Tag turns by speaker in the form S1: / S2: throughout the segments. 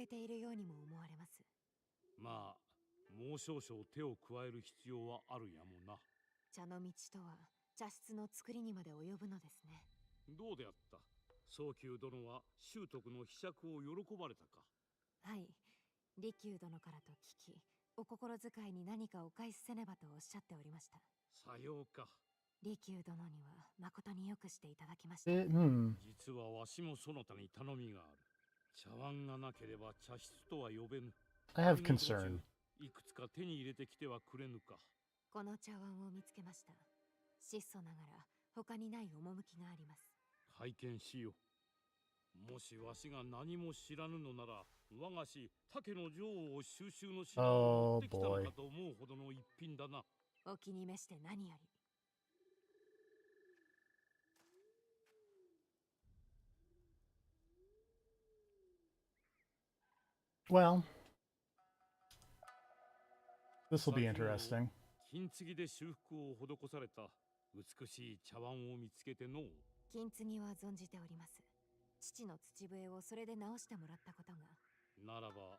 S1: けているようにも思われます。
S2: まあもう少々手を加える必要はあるやもな。
S1: 茶の道とは茶室の作りにまで及ぶのですね。
S2: どうであった？早急殿は習得の秘釈を喜ばれたか？
S1: はい、利休殿からと聞き、お心遣いに何かお返しせねばとおっしゃっておりました。
S2: さようか。
S1: 利休殿には誠によくしていただきました。
S2: 実はわしもそなたに頼みがある。茶碗がなければ茶室とは呼べぬ。
S3: I have concern.
S2: いくつか手に入れてきてはくれぬか？
S1: この茶碗を見つけました。質素ながら他にない趣があります。
S2: 拝見しよう。もしわしが何も知らぬのなら、我が師竹の女王を収集の品を持ってきたのかと思うほどの一品だな。
S1: お気に召して何より。
S3: Well, this will be interesting.
S2: 金継ぎで修復を施された美しい茶碗を見つけての。
S1: 金継ぎは存じております。父の土笛をそれで直してもらったことが。
S2: ならば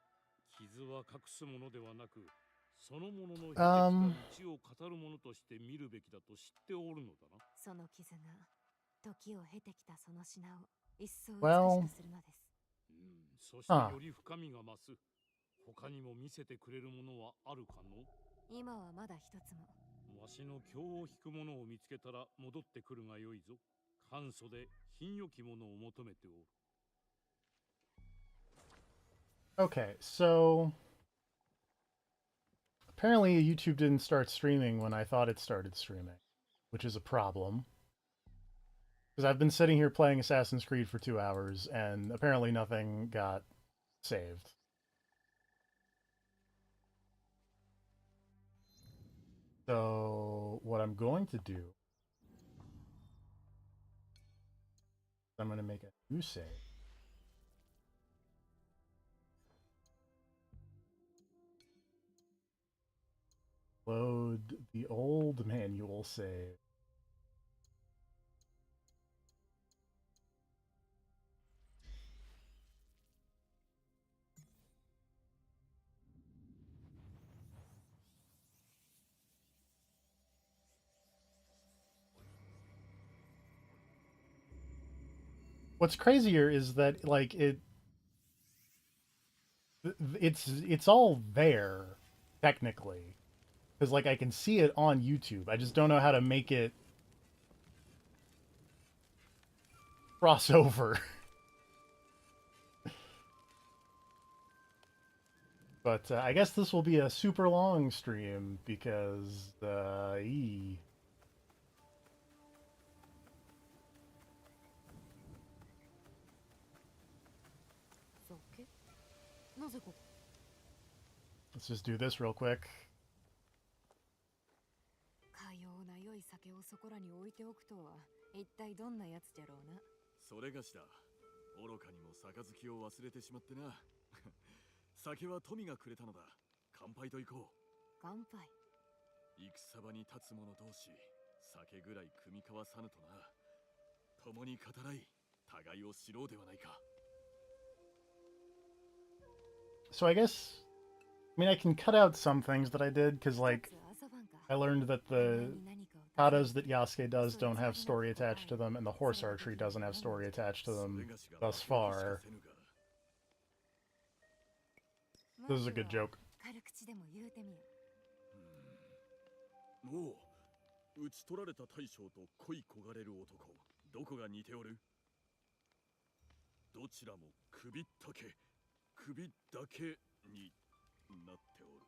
S2: 傷は隠すものではなく、そのものの道を語るものとして見るべきだと知っておるのだな。
S1: その傷が時を経てきたその品を一層美しくするのです。
S2: そしてより深みが増す。他にも見せてくれるものはあるかの？
S1: 今はまだ一つも。
S2: わしの興を引くものを見つけたら戻ってくるがよいぞ。簡素で品よきものを求めておる。
S3: Okay, so apparently YouTube didn't start streaming when I thought it started streaming, which is a problem. Because I've been sitting here playing Assassin's Creed for 2 hours, and apparently nothing got saved. So what I'm going to do, I'm going to make a new save. Load the old manual save. What's crazier is that like it's all there technically, because like I can see it on YouTube. I just don't know how to make it cross over. But I guess this will be a super long stream because let's just do this real quick.
S1: かような良い酒をそこらに置いておくとは一体どんなやつじゃろうな。
S4: それがしだ。愚かにも杯を忘れてしまってな。酒は富がくれたのだ。乾杯と行こう。
S1: 乾杯。
S4: 戦場に立つ者同士、酒ぐらい酌み交わさぬとな。共に語らい、互いを知ろうではないか。
S3: So I guess, I mean, I can cut out some things that I did because, like, I learned that the katas that Yasuke does don't have story attached to them, and the horse archery doesn't have story attached to them thus far. This is a good joke.
S4: もう、討ち取られた大将と恋焦がれる男、どこが似ておる？どちらも首だけになっておる。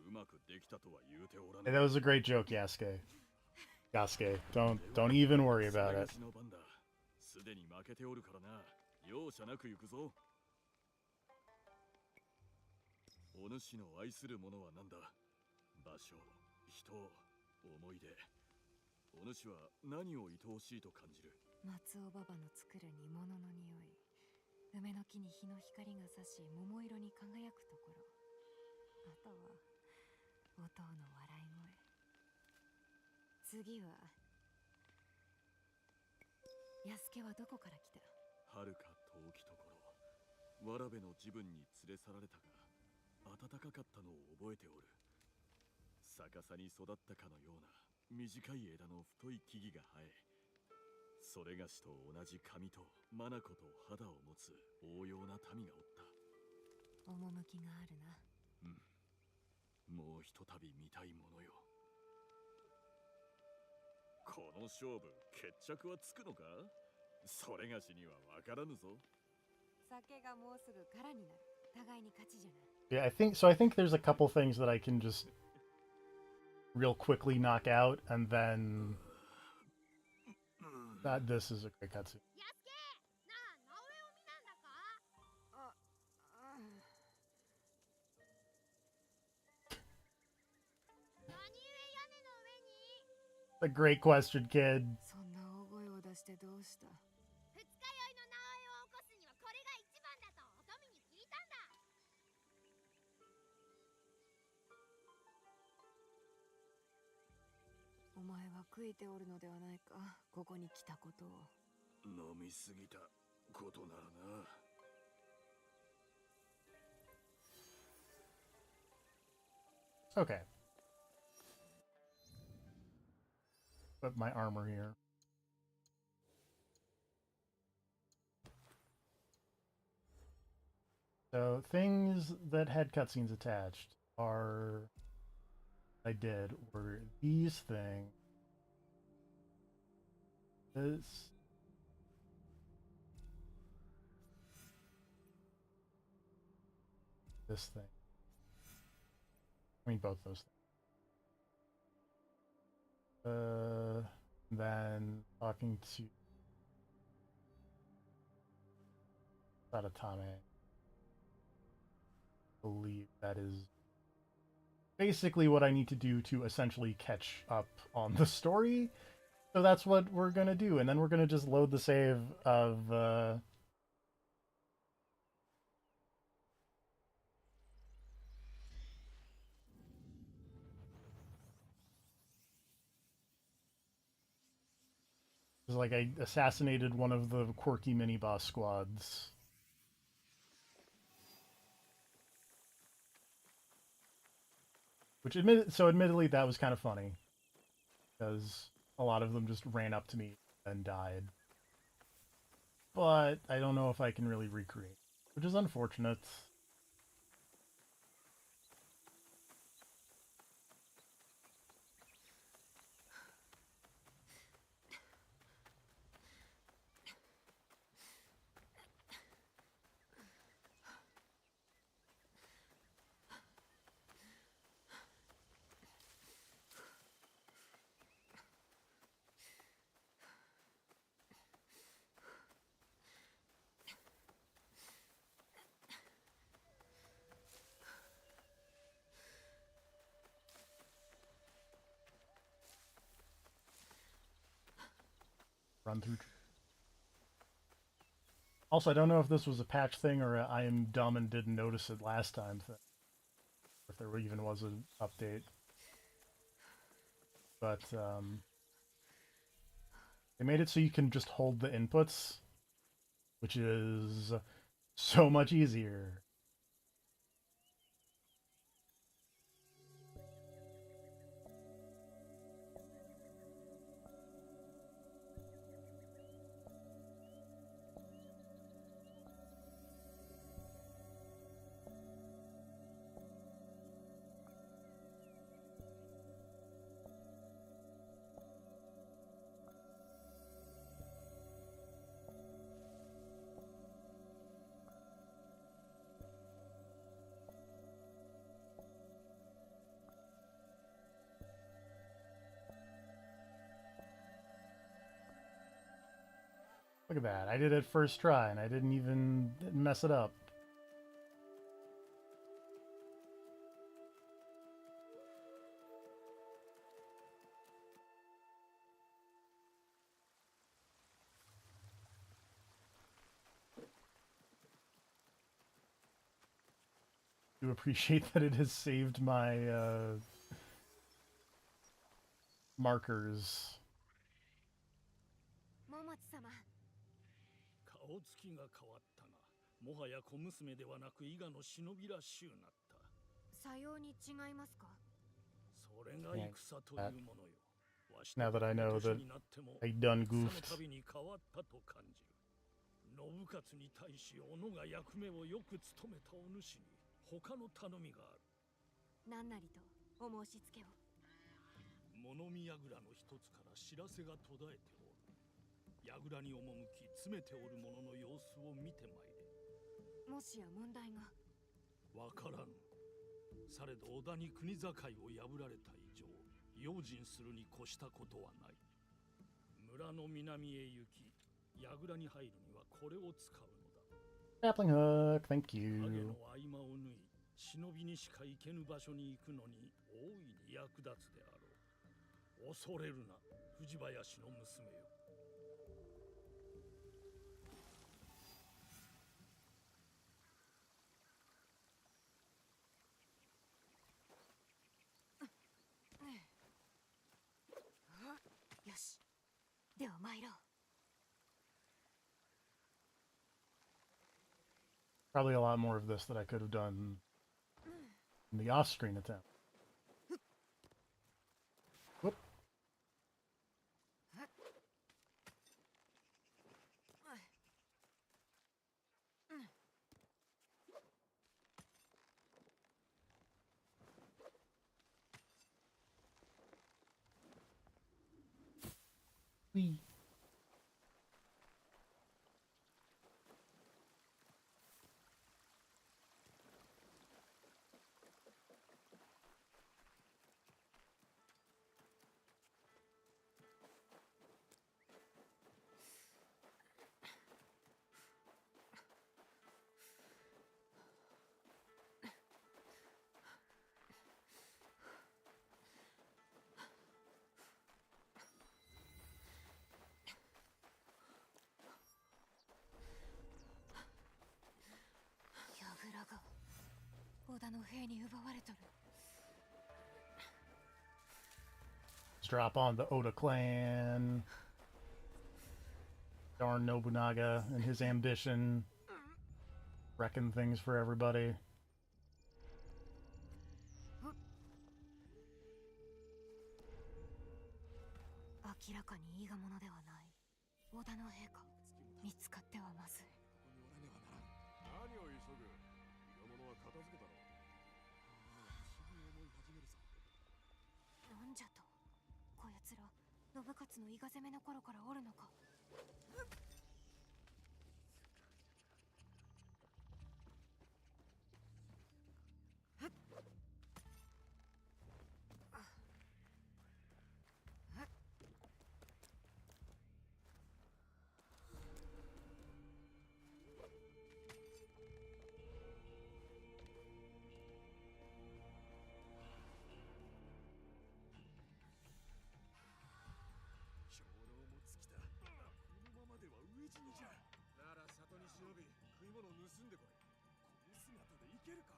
S4: うまくできたとは言うておらぬ。
S3: Hey, that was a great joke, Yasuke. Yasuke, don't even worry about it.
S4: すでに負けておるからな。容赦なく行くぞ。お主の愛するものは何だ？場所、人、思い出。お主は何を愛おしいと感じる？
S1: 松尾馬場の作る煮物の匂い。梅の木に日の光が差し桃色に輝くところ。あとは音の笑い声。次は安家はどこから来た？
S4: 遥か遠きところ、わらべの自分に連れ去られたが、暖かかったのを覚えておる。逆さに育ったかのような短い枝の太い木々が生え、それがしと同じ髪と眼と肌を持つ応用な民がおった。
S1: 趣があるな。
S4: もうひとたび見たいものよ。この勝負、決着はつくのか？それがしにはわからぬぞ。
S1: 酒がもうすぐ空になる。互いに勝ちじゃない。
S3: Yeah, I think so. I think there's a couple things that I can just real quickly knock out, and then that this is a great cutscene.
S1: あ、
S3: A great question, kid.
S1: そんな大声を出してどうした？
S5: 二日酔いの直江を起こすにはこれが一番だとお富に聞いたんだ。
S1: お前は悔いておるのではないか、ここに来たことを。
S4: 飲みすぎたことならな。
S3: Okay. Put my armor here. So things that had cutscenes attached are I did were these things. This thing. I mean both those things. Then talking to Sadatame. I believe that is basically what I need to do to essentially catch up on the story. So that's what we're gonna do, and then we're gonna just load the save of like I assassinated one of the quirky mini boss squads. Which admittedly that was kind of funny. Because a lot of them just ran up to me and died. But I don't know if I can really recreate. Which is unfortunate. Run through. Also, I don't know if this was a patch thing or I am dumb and didn't notice it last time thing. If there even was an update. But, they made it so you can just hold the inputs, which is so much easier. Look at that. I did it first try and I didn't mess it up. I do appreciate that it has saved my markers.
S5: 桃地様。
S6: 顔つきが変わったが、もはや小娘ではなく伊賀の忍びらしゅうなった。
S1: さように違いますか？
S6: それが戦というものよ。わし
S3: Now that I know that
S6: になっても
S3: I done
S6: その
S3: goofed.
S6: 度に変わったと感じる。信勝に対し小野が役目をよく務めたお主に他の頼みがある。
S1: 何なりとお申し付けを。
S6: 物見櫓の一つから知らせが途絶えておる。櫓に赴き詰めておる者の様子を見てまいれ。
S1: もしや問題が。
S6: わからぬ。されど織田に国境を破られた以上、用心するに越したことはない。村の南へ行き、櫓に入るにはこれを使うのだ。
S3: Grappling hook, thank
S6: 影
S3: you.
S6: の合間を縫い、忍びにしか行けぬ場所に行くのに大いに役立つであろう。恐れるな、藤林の娘よ。
S1: よし、では参ろう。
S3: Probably a lot more of this that I could have done in the off-screen attempt. Whoop. Whee.
S1: 櫓が織田の兵に奪われとる。
S3: Let's drop on the Oda clan. Darn Nobunaga and his ambition. Wrecking things for everybody.
S1: 明らかに伊賀者ではない織田の兵か。見つかってはまずい。
S4: 何を急ぐ。色物は片付けたろ。不思議に思い始めるさ。
S1: なんじゃと、こやつら信勝の伊賀攻めの頃からおるのか。
S4: 兵糧も尽きた。このままでは飢え死にじゃ。なら里に忍び食い物を盗んでこれ。この姿でいけるか。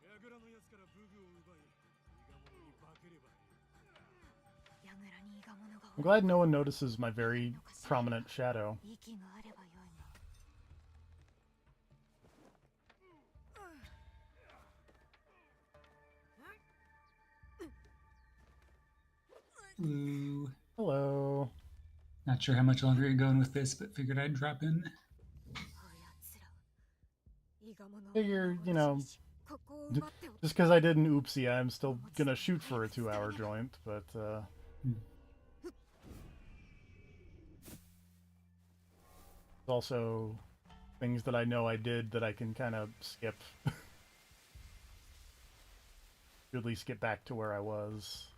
S4: 櫓のやつから武具を奪い伊賀者に化ければ。
S1: 櫓に伊賀者が
S3: I'm glad no one notices my very prominent shadow.
S1: 息があればよいが。
S7: Hello.
S3: Hello.
S7: Not sure how much longer you're going with this, but figured I'd drop in.
S1: こやつら伊賀者を
S3: Figure, you know,
S1: ここを奪ってお
S3: just because I did an oopsie, I'm still gonna shoot for a 2-hour joint, but also things that I know I did that I can kind of skip. To at least get back to where I was.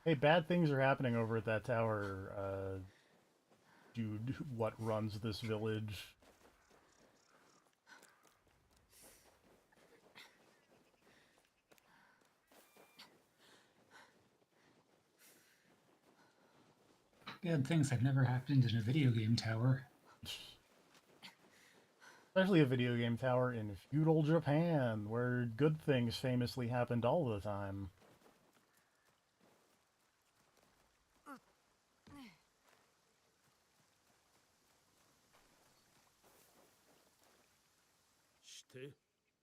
S3: Hey, bad things are happening over at that tower, dude, what runs this village?
S7: Good things have never happened in a video game tower.
S3: Especially a video game tower in feudal Japan, where good things famously happened all the time.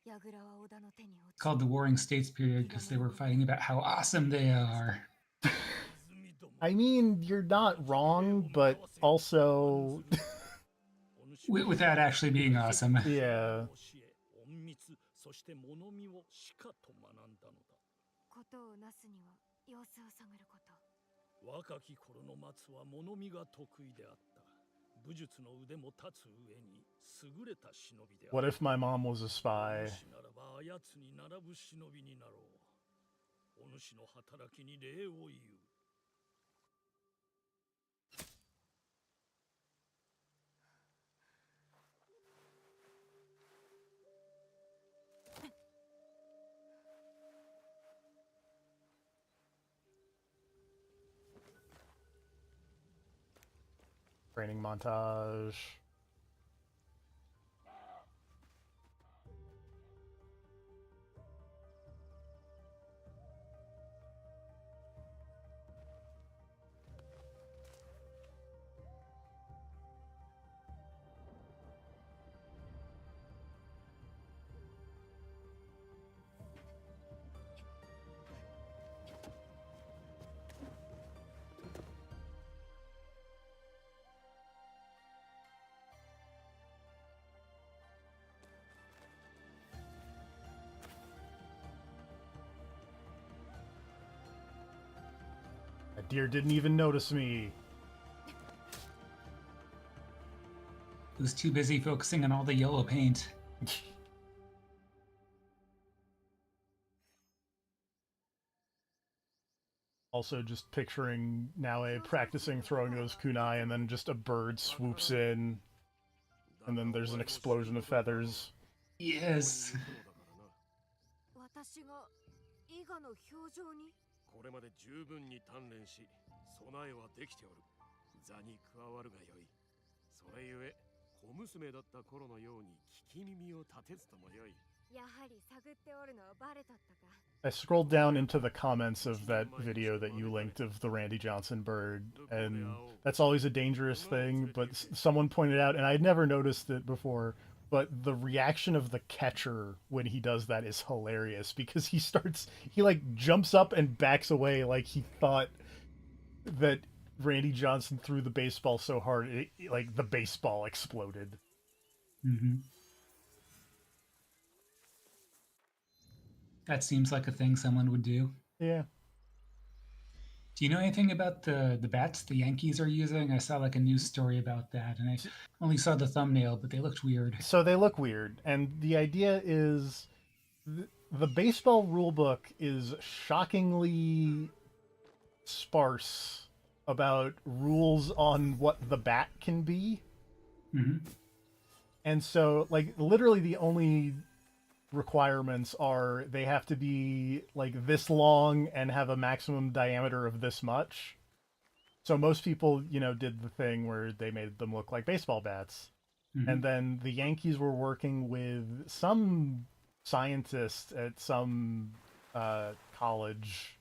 S7: It's called the Warring States period because they were fighting about how awesome they are.
S3: I mean, you're not wrong, but also...
S7: Without actually being awesome.
S3: Yeah.
S6: 若き頃の松は物見が得意であった。武術の腕も立つ上に優れた忍びであった。
S3: What if my mom was a spy?
S6: ならばあやつに並ぶ忍びになろう。お主の働きに礼を言う。
S3: Training montage. That deer didn't even notice me.
S7: He was too busy focusing on all the yellow paint.
S3: Also just picturing Naue practicing throwing those kunai and then just a bird swoops in and then there's an explosion of feathers.
S7: Yes.
S5: 私が伊賀の表情に
S4: これまで十分に鍛錬し、備えはできておる。座に加わるがよい。それゆえ、小娘だった頃のように聞き耳を立てずともよい。
S5: やはり探っておるのはバレとったか。
S3: I scrolled down into the comments of that video that you linked of the Randy Johnson bird, and that's always a dangerous thing, but someone pointed out, and I'd never noticed it before, but the reaction of the catcher when he does that is hilarious, because he like jumps up and backs away like he thought that Randy Johnson threw the baseball so hard, like the baseball exploded.
S7: Mm-hmm. That seems like a thing someone would do.
S3: Yeah.
S7: Do you know anything about the bats the Yankees are using? I saw like a news story about that, and I only saw the thumbnail, but they looked weird.
S3: So they look weird, and the idea is the baseball rulebook is shockingly sparse about rules on what the bat can be.
S7: Mm-hmm.
S3: And so, like, literally the only requirements are they have to be like this long and have a maximum diameter of this much. So most people, you know, did the thing where they made them look like baseball bats.
S7: Mm-hmm.
S3: And then the Yankees were working with some scientist at some college,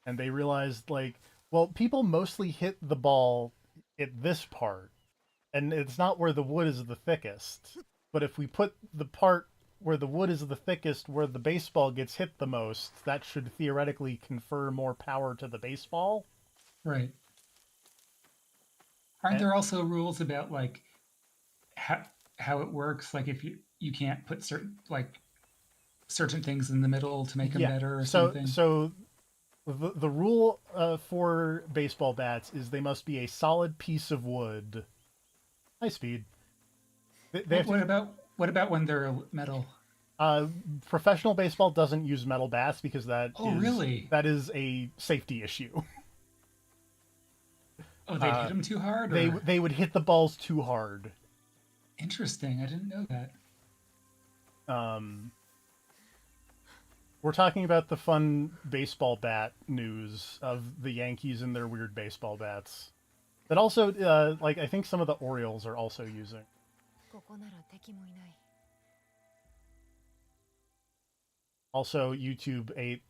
S3: and they realized, like, well, people mostly hit the ball at this part, and it's not where the wood is the thickest. But if we put the part where the wood is the thickest, where the baseball gets hit the most, that should theoretically confer more power to the baseball.
S7: Right. Aren't there also rules about like how it works? Like if you can't put certain things in the middle to make them better or something. So
S3: the rule for baseball bats is they must be a solid piece of wood. High speed.
S7: What about when they're metal?
S3: Professional baseball doesn't use metal bats because that is a safety issue.
S7: Oh, they'd hit them too hard?
S3: They would hit the balls too hard.
S7: Interesting. I didn't know that.
S3: We're talking about the fun baseball bat news of the Yankees and their weird baseball bats. That also, like, I think some of the Orioles are also using.
S1: ここなら敵もいない。
S3: Also, YouTube ate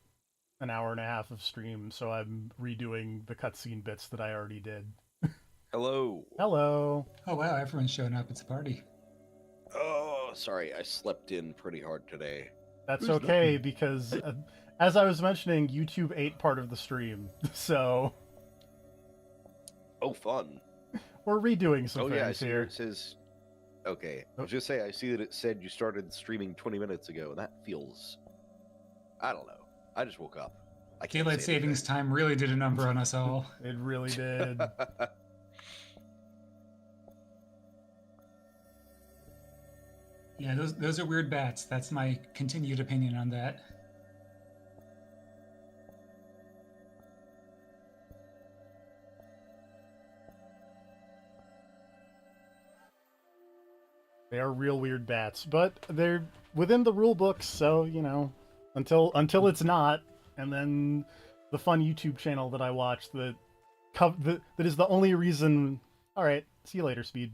S3: an hour and a half of stream, so I'm redoing the cutscene bits that I already did.
S8: Hello.
S3: Hello.
S7: Oh wow, everyone's showing up. It's a party.
S8: Oh, sorry, I slept in pretty hard today.
S3: That's
S7: Who's
S3: okay,
S7: looking?
S3: because as I was mentioning, YouTube ate part of the stream, so
S8: Oh, fun.
S3: we're redoing some
S8: Oh
S3: things
S8: yeah, I see
S3: here.
S8: it says. Okay, I was just say I see that it said you started streaming 20 minutes ago, and that feels. I don't know. I just woke up. I can't
S7: Daylight
S8: say
S7: savings time really did a number on us all.
S3: It really did.
S8: anything.
S7: Yeah, those are weird bats. That's my continued opinion on that.
S3: They are real weird bats, but they're within the rule books, so you know, until it's not, and then the fun YouTube channel that I watch that that is the only reason. All right, see you later, Speed.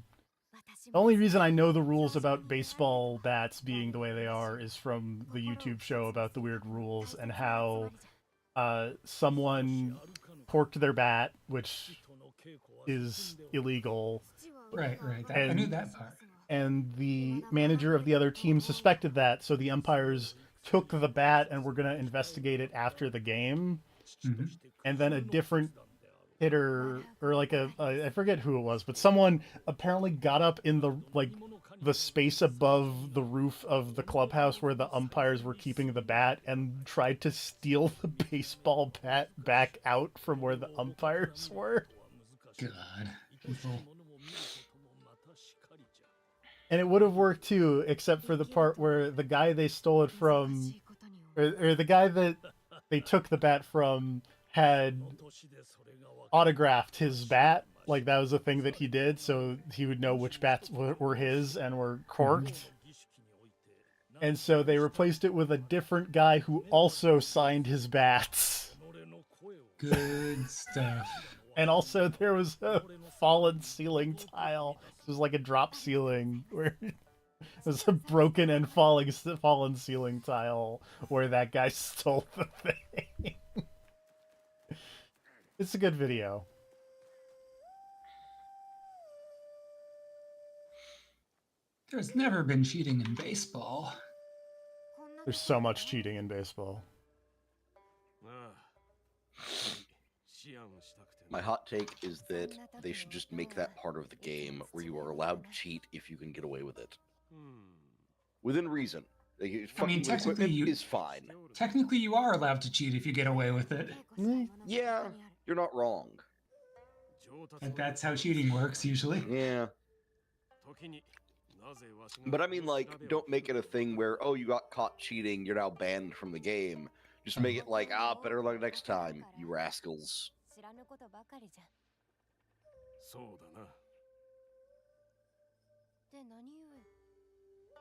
S3: The only reason I know the rules about baseball bats being the way they are is from the YouTube show about the weird rules and how someone porked their bat, which is illegal,
S7: Right. I knew that part.
S3: and the manager of the other team suspected that, so the umpires took the bat and were going to investigate it after the game.
S7: Mhm.
S3: And then a different hitter, or like I forget who it was, but someone apparently got up in the space above the roof of the clubhouse where the umpires were keeping the bat and tried to steal the baseball bat back out from where the umpires were.
S7: God, people.
S3: And it would have worked too, except for the part where the guy they stole it from, or the guy that they took the bat from, had autographed his bat. Like, that was a thing that he did, so he would know which bats were his and were corked. And so they replaced it with a different guy who also signed his bats.
S7: Good stuff.
S3: And also there was a fallen ceiling tile. It was like a drop ceiling where it was a broken and fallen ceiling tile where that guy stole the thing. It's a good video.
S7: There's never been cheating in baseball.
S3: There's so much cheating in baseball.
S8: My hot take is that they should just make that part of the game where you are allowed to cheat if you can get away with it. Within reason. Like, fucking with
S7: technically
S8: equipment
S7: you-
S8: is fine.
S7: Technically, you are allowed to cheat if you get away with it.
S8: Yeah, you're not wrong.
S7: And that's how cheating works usually.
S8: Yeah. But I mean, like, don't make it a thing where, oh, you got caught cheating, you're now banned from the game. Just make it like, better luck next time, you rascals.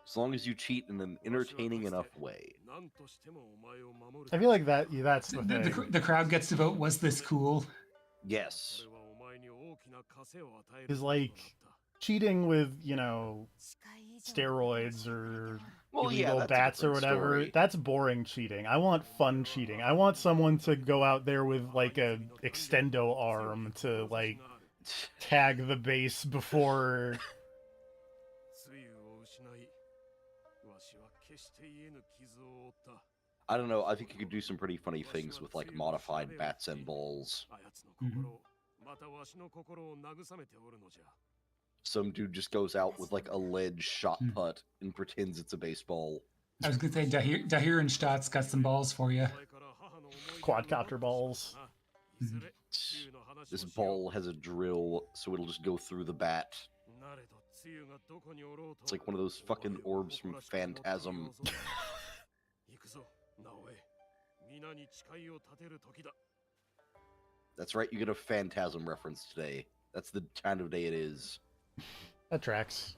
S8: As long as you cheat in an entertaining enough way.
S3: I feel like that's the thing.
S7: The crowd gets to vote, was this cool?
S8: Yes.
S3: Is like cheating with, you know, steroids or
S8: Well, yeah,
S3: illegal
S8: that's a
S3: bats or
S8: different
S3: whatever.
S8: story.
S3: That's boring cheating. I want fun cheating. I want someone to go out there with like a extendo arm to like tag the base before.
S8: I don't know, I think you could do some pretty funny things with like modified bats and balls. Some dude just goes out with like a lead shot put and pretends it's a baseball.
S7: I was gonna say Dahir and Stotts got some balls for you.
S3: Quadcopter balls.
S8: This ball has a drill, so it'll just go through the bat. It's like one of those fucking orbs from Phantasm. That's right, you get a Phantasm reference today. That's the kind of day it is.
S3: That tracks.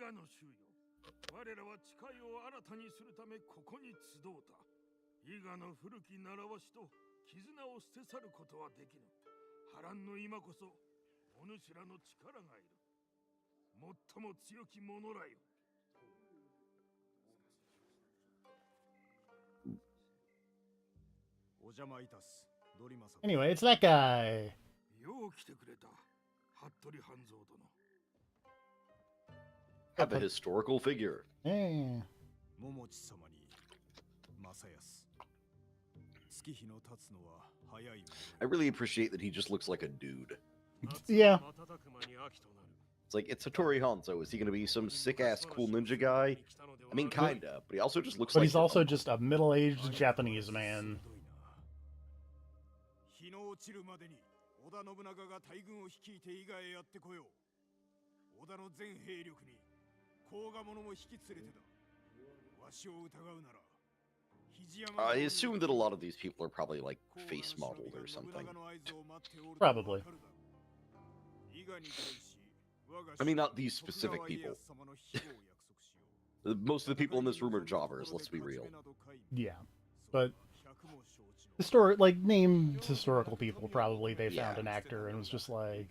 S6: 賀の衆よ。我らは誓いを新たにするためここに集うた。伊賀の古き習わしと絆を捨て去ることはできぬ。波乱の今こそお主らの力がいる。最も強き者らよ。お邪魔いたす。ドリマサ。
S3: Anyway, it's that guy.
S6: よう来てくれた。服部半蔵殿。
S8: Have a historical figure.
S3: Hey.
S6: 桃地様に正康。月日の経つのは早い。
S8: I really appreciate that he just looks like a dude.
S3: Yeah.
S8: It's like, it's Hattori Hanzo. Is he going to be some sick-ass cool ninja guy? I mean, kinda, but he also just looks
S3: But
S8: like...
S3: he's also just a middle-aged Japanese man.
S6: 日の落ちるまでに織田信長が大軍を率いて伊賀へやってこよう。織田の全兵力に甲賀者も引き連れてだ。わしを疑うなら。
S8: I assume that a lot of these people are probably like face modeled or something.
S3: Probably.
S8: I mean, not these specific people. Most of the people in this room are jobbers, let's be real.
S3: Yeah. But named historical people, probably they found an actor and was just like,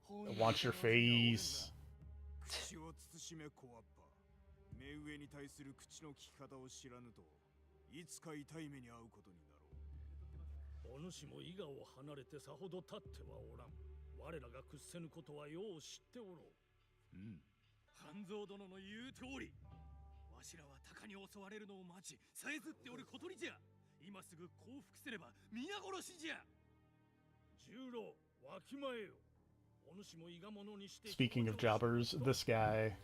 S3: I want your face.
S6: 目上に対する口の利き方を知らぬといつか痛い目に遭うことになろう。お主も伊賀を離れてさほど経ってはおらん。我らが屈せぬことはよう知っておろう。半蔵殿の言う通り、わしらは鷹に襲われるのを待ちさえずっておることにじゃ。今すぐ降伏すれば皆殺しじゃ。十郎、わきまえよ。お主も伊賀者にして。
S3: Speaking of jobbers, this guy.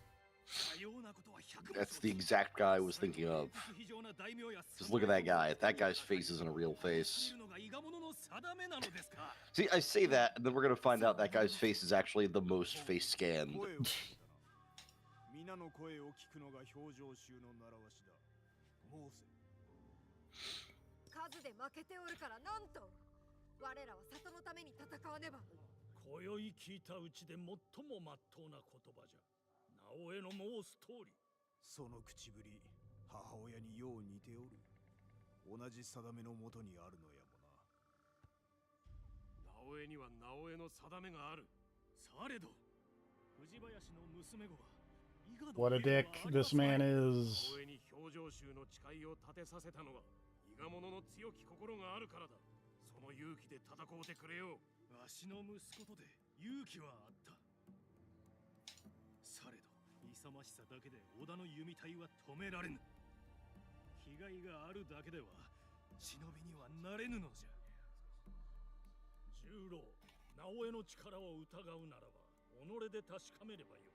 S8: That's the exact guy I was thinking of. Just look at that guy. That guy's face isn't a real face. See, I say that, and then we're gonna find out that guy's face is actually the most face scanned.
S6: 「直江の申す通り、その口ぶり、母親によう似ておる。同じ定めのもとにあるのやもな。直江には直江の定めがある。されど、藤林の娘子は伊賀の
S3: What a dick this man is.
S6: 直江に表情衆の誓いを立てさせたのは伊賀者の強き心があるからだ。その勇気で戦うてくれよ。わしの息子とで勇気はあった。されど。 勇ましさだけで織田の弓隊は止められぬ。気概があるだけでは忍びにはなれぬのじゃ。十郎、直江の力を疑うならば己で確かめればよい。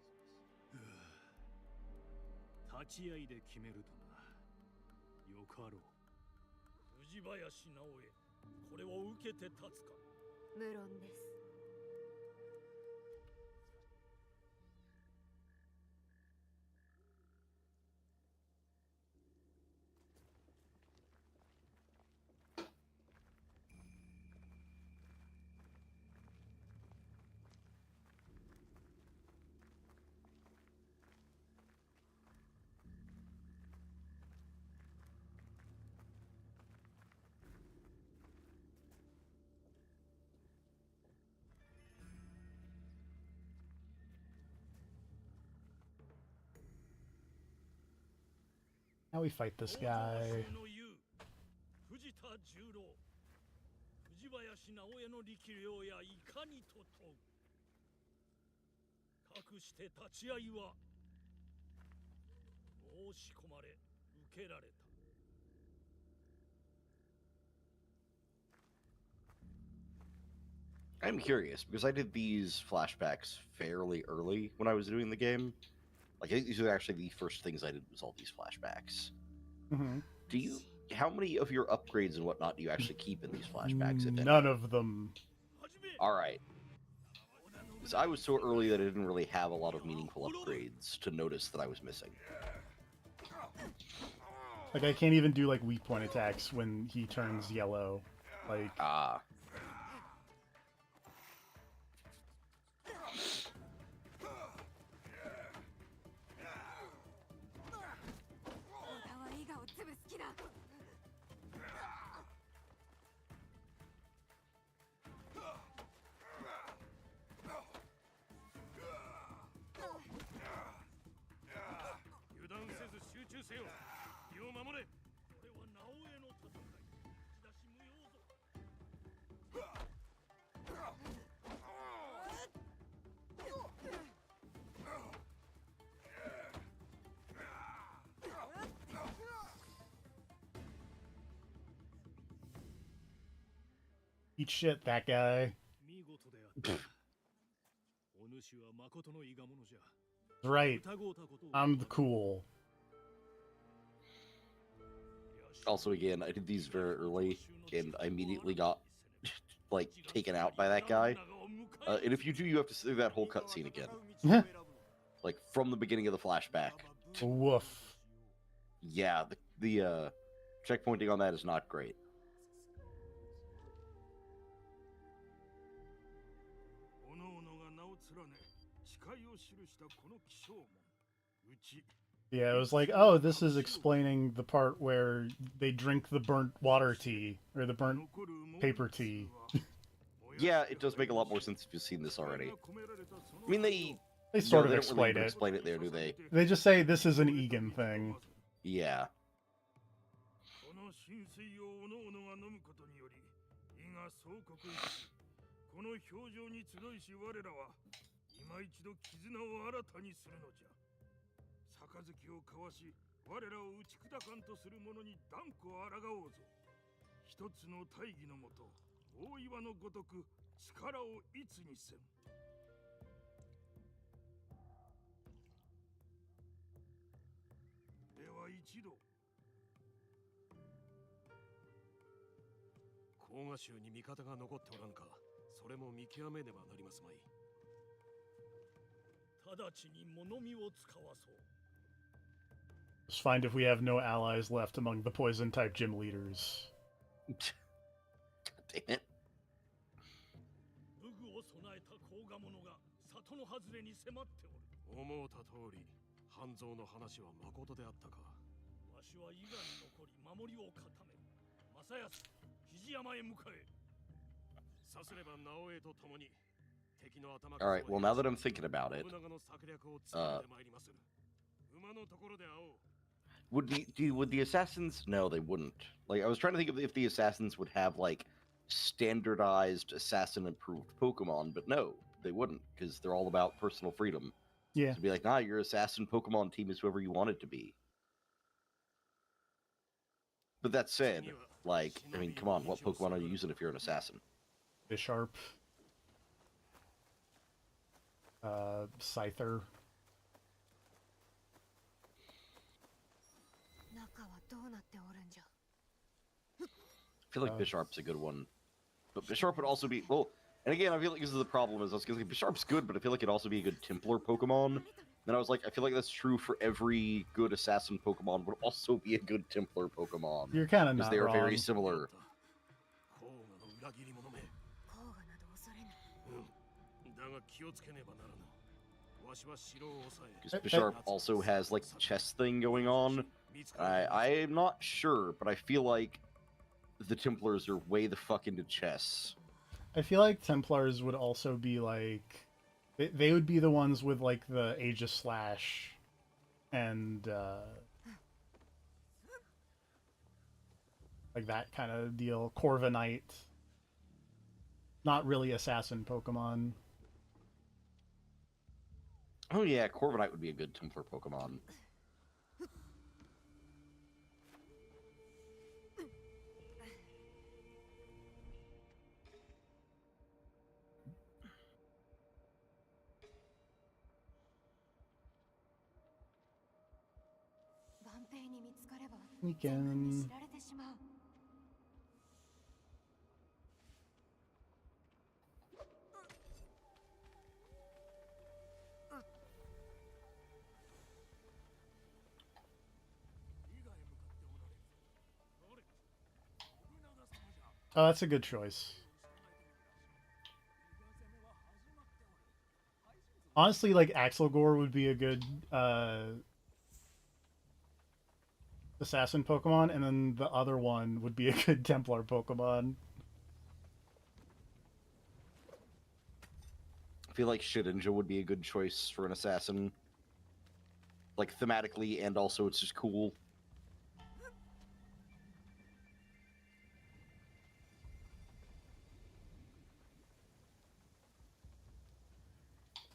S6: 立ち合いで決めるとな。よかろう。藤林直江、これを受けて立つか。
S1: 無論です。
S3: Now we fight this guy.
S6: 藤田十郎、藤林直江の力量やいかにと問う。かくして立ち合いは申し込まれ受けられた。
S8: I'm curious, because I did these flashbacks fairly early when I was doing the game. Like, I think these are actually the first things I did was all these flashbacks. Do you... How many of your upgrades and whatnot do you actually keep in these flashbacks, if any?
S3: None of them.
S8: Alright. Because I was so early that I didn't really have a lot of meaningful upgrades to notice that I was missing.
S3: Like, I can't even do, like, weak point attacks when he turns yellow. Like...
S8: Ah.
S6: せよ。敵を守れ。これは直江の戦い。打ち出し無用ぞ。
S3: Eat shit, that guy.
S6: 見事であった。お主は誠の伊賀者じゃ。
S3: Right. I'm the cool.
S8: Also, again, I did these very early, and I immediately got like taken out by that guy. And if you do, you have to see that whole cutscene again, like from the beginning of the flashback.
S3: Woof.
S8: Yeah, the checkpointing on that is not great.
S3: Yeah, it was like, oh, this is explaining the part where they drink the burnt water tea, or the burnt paper tea.
S8: Yeah, it does make a lot more sense if you've seen this already. I mean, they
S3: sort of
S8: they
S3: explain
S8: really
S3: it.
S8: Explain it there, do they?
S3: They just say this is an Egan thing.
S8: Yeah.
S6: 杯を交わし、我らを打ち砕かんとする者に断固抗おうぞ。一つの大義のもと、大岩のごとく力をいつにせん。では一度。甲賀衆に味方が残っておらんか、それも見極めねばなりますまい。直ちに物見を使わそう。
S3: Just find if we have no allies left among the poison type gym leaders.
S8: Damn it. Alright, well now that I'm thinking about it, would the assassins? No, they wouldn't. Like, I was trying to think of if the assassins would have like standardized assassin approved Pokemon, but no, they wouldn't, because they're all about personal freedom.
S3: Yeah.
S8: To be like, nah, your assassin Pokemon team is whoever you want it to be. But that said, like, I mean, come on, what Pokemon are you using if you're an assassin?
S3: Bisharp. Scyther.
S8: I feel like Bisharp's a good one. But Bisharp would also be... Well, and again, I feel like this is the problem, is I was going to say, Bisharp's good, but I feel like it'd also be a good Templar Pokemon. Then I was like, I feel like that's true for every good Assassin Pokemon, would also be a good Templar Pokemon.
S3: You're kind of not
S8: because they are
S3: wrong.
S8: very similar. Because Bisharp also has, like, the chess thing going on. I am not sure, but I feel like the Templars are way the fuck into chess.
S3: I feel like Templars would also be like... They would be the ones with, like, the Aegis Slash and, like, that kind of deal. Corviknight. Not really assassin Pokemon.
S8: Oh yeah, Corviknight would be a good Templar Pokemon.
S3: We can... Oh, that's a good choice. Honestly, like, Axelgore would be a good, assassin Pokemon, and then the other one would be a good Templar Pokemon. I
S8: feel like Shedinja would be a good choice for an assassin. like thematically, and also it's just cool.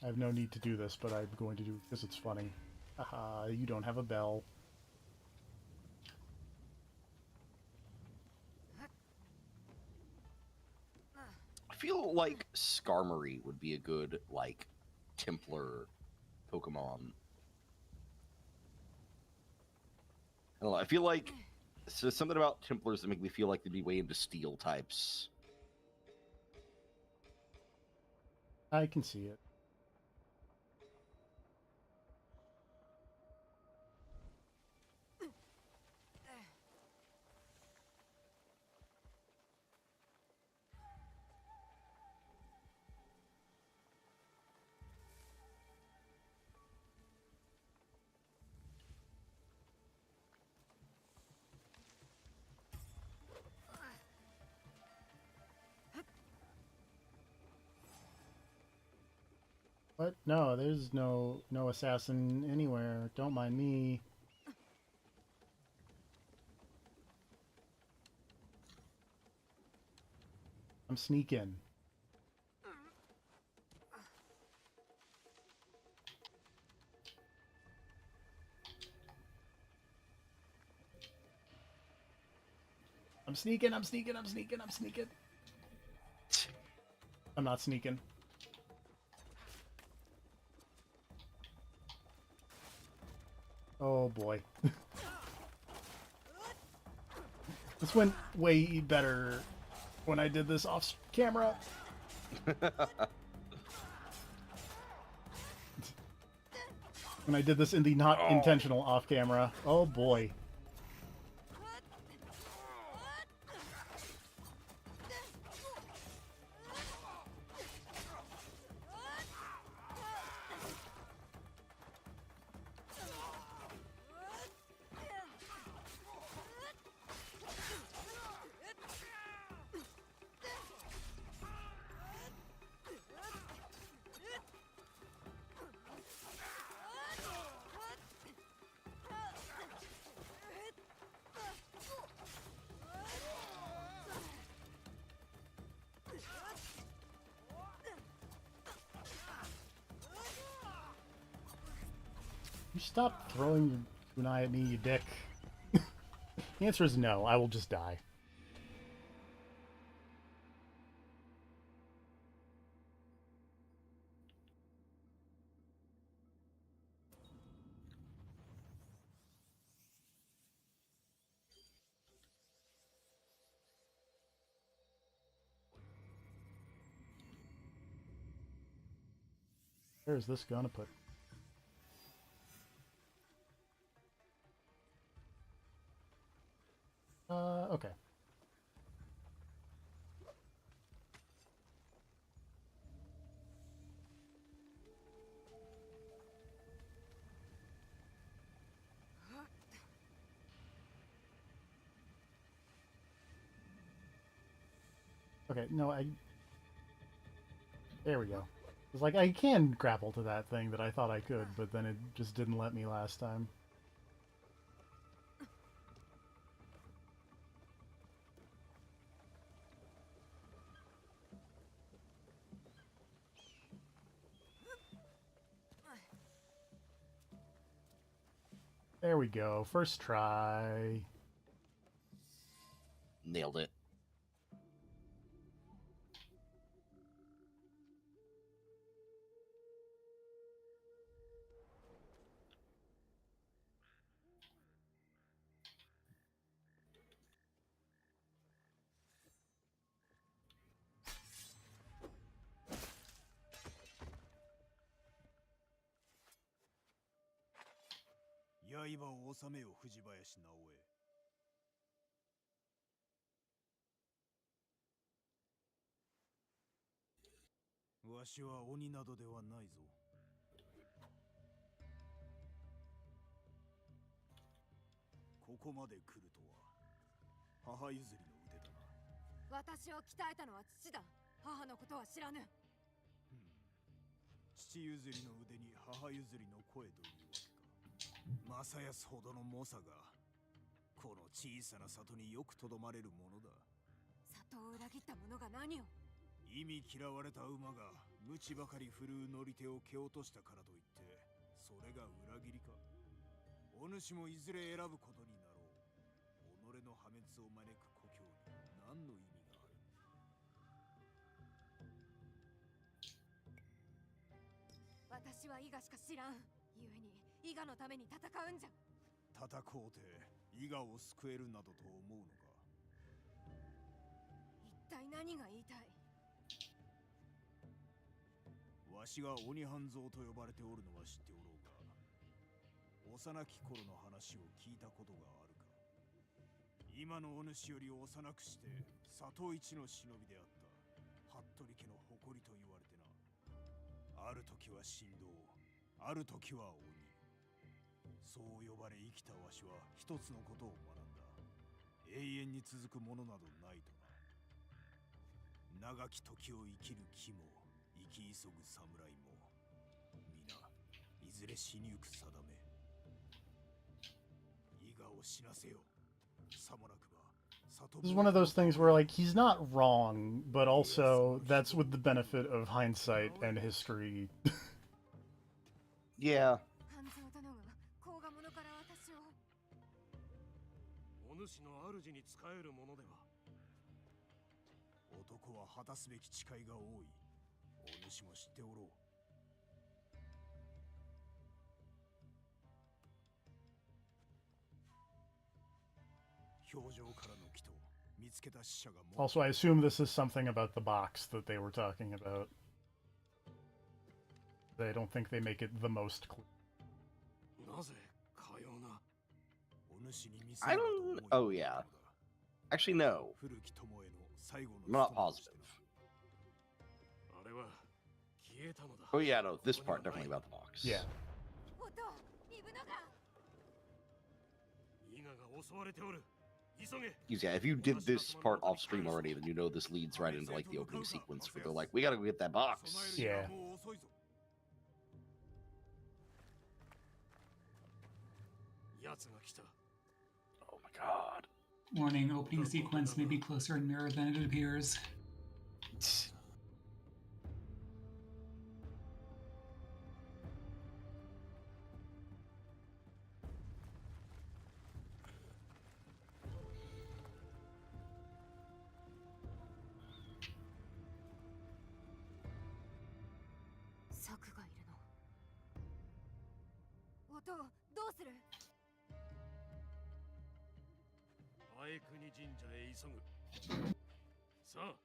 S3: I have no need to do this, but I'm going to do it because it's funny. Haha, you don't have a bell.
S8: I feel like Skarmory would be a good, like, Templar Pokemon. I don't know, I feel like there's something about Templars that make me feel like they'd be way into Steel types.
S3: I can see it. What? No, there's no assassin anywhere. Don't mind me. I'm sneaking. I'm sneaking, I'm sneaking, I'm sneaking, I'm sneaking. I'm not sneaking. Oh boy. This went way better when I did this off camera. When I did this in the not intentional off camera. Oh boy. You stop throwing your kunai at me, you dick. The answer is no. I will just die. Where is this gonna put? Okay. Okay, no, there we go. It's like, I can grapple to that thing that I thought I could, but then it just didn't let me last time. There we go. First try.
S8: Nailed it.
S9: 正康ほどの猛者がこの小さな里によくとどまれるものだ。
S1: 里を裏切った者が何を。
S9: 意味嫌われた馬が無知ばかり振るう乗り手を蹴落としたからといってそれが裏切りか。お主もいずれ選ぶことになろう。己の破滅を招く故郷に何の意味がある。
S1: 私は伊賀しか知らん。故に伊賀のために戦うんじゃ。
S9: 戦うて伊賀を救えるなどと思うのか。
S1: 一体何が言いたい。
S9: わしが鬼半蔵と呼ばれておるのは知っておろうか。幼き頃の話を聞いたことがあるか。今のお主より幼くして里一の忍びであった服部家の誇りと言われてな。ある時は神道、ある時は鬼。そう呼ばれ生きたわしは一つのことを学んだ。永遠に続くものなどないとな。長き時を生きる木も生き急ぐ侍も皆いずれ死にゆく定め。伊賀を死なせよ。さもなくば
S3: This is one of those things where, like, he's not wrong, but also that's with the benefit of hindsight and history.
S8: Yeah.
S1: 半蔵殿が甲賀者から私を。
S6: お主の主に仕えるものでは。
S9: 男は果たすべき誓いが多い。お主も知っておろう。表情からの祈祷、見つけた死者がもう。
S3: Also, I assume this is something about the box that they were talking about. I don't think they make it the most clear.
S6: なぜかような。
S9: お主に見せ
S8: I
S9: る
S8: don't.
S9: ことを
S8: Oh yeah. Actually, no.
S9: 古き友への最後の
S8: I'm not
S9: 務めとして
S8: positive.
S6: あれは消えたのだ。
S8: Oh yeah, no. This part definitely about the box.
S3: Yeah.
S1: おとイブナガ。
S6: 伊賀が襲われておる。急げ。
S8: Yeah, if you did this part off stream already, then you know this leads right into like the opening sequence where they're like, "We gotta go get that box."
S9: 備えるには
S3: Yeah.
S9: もう遅いぞ。
S6: 奴が来た。
S8: Oh my god.
S7: Warning, opening sequence may be closer in mirror than it appears.
S1: Oto, どうする。
S6: 前国神社へ急ぐ。さあ。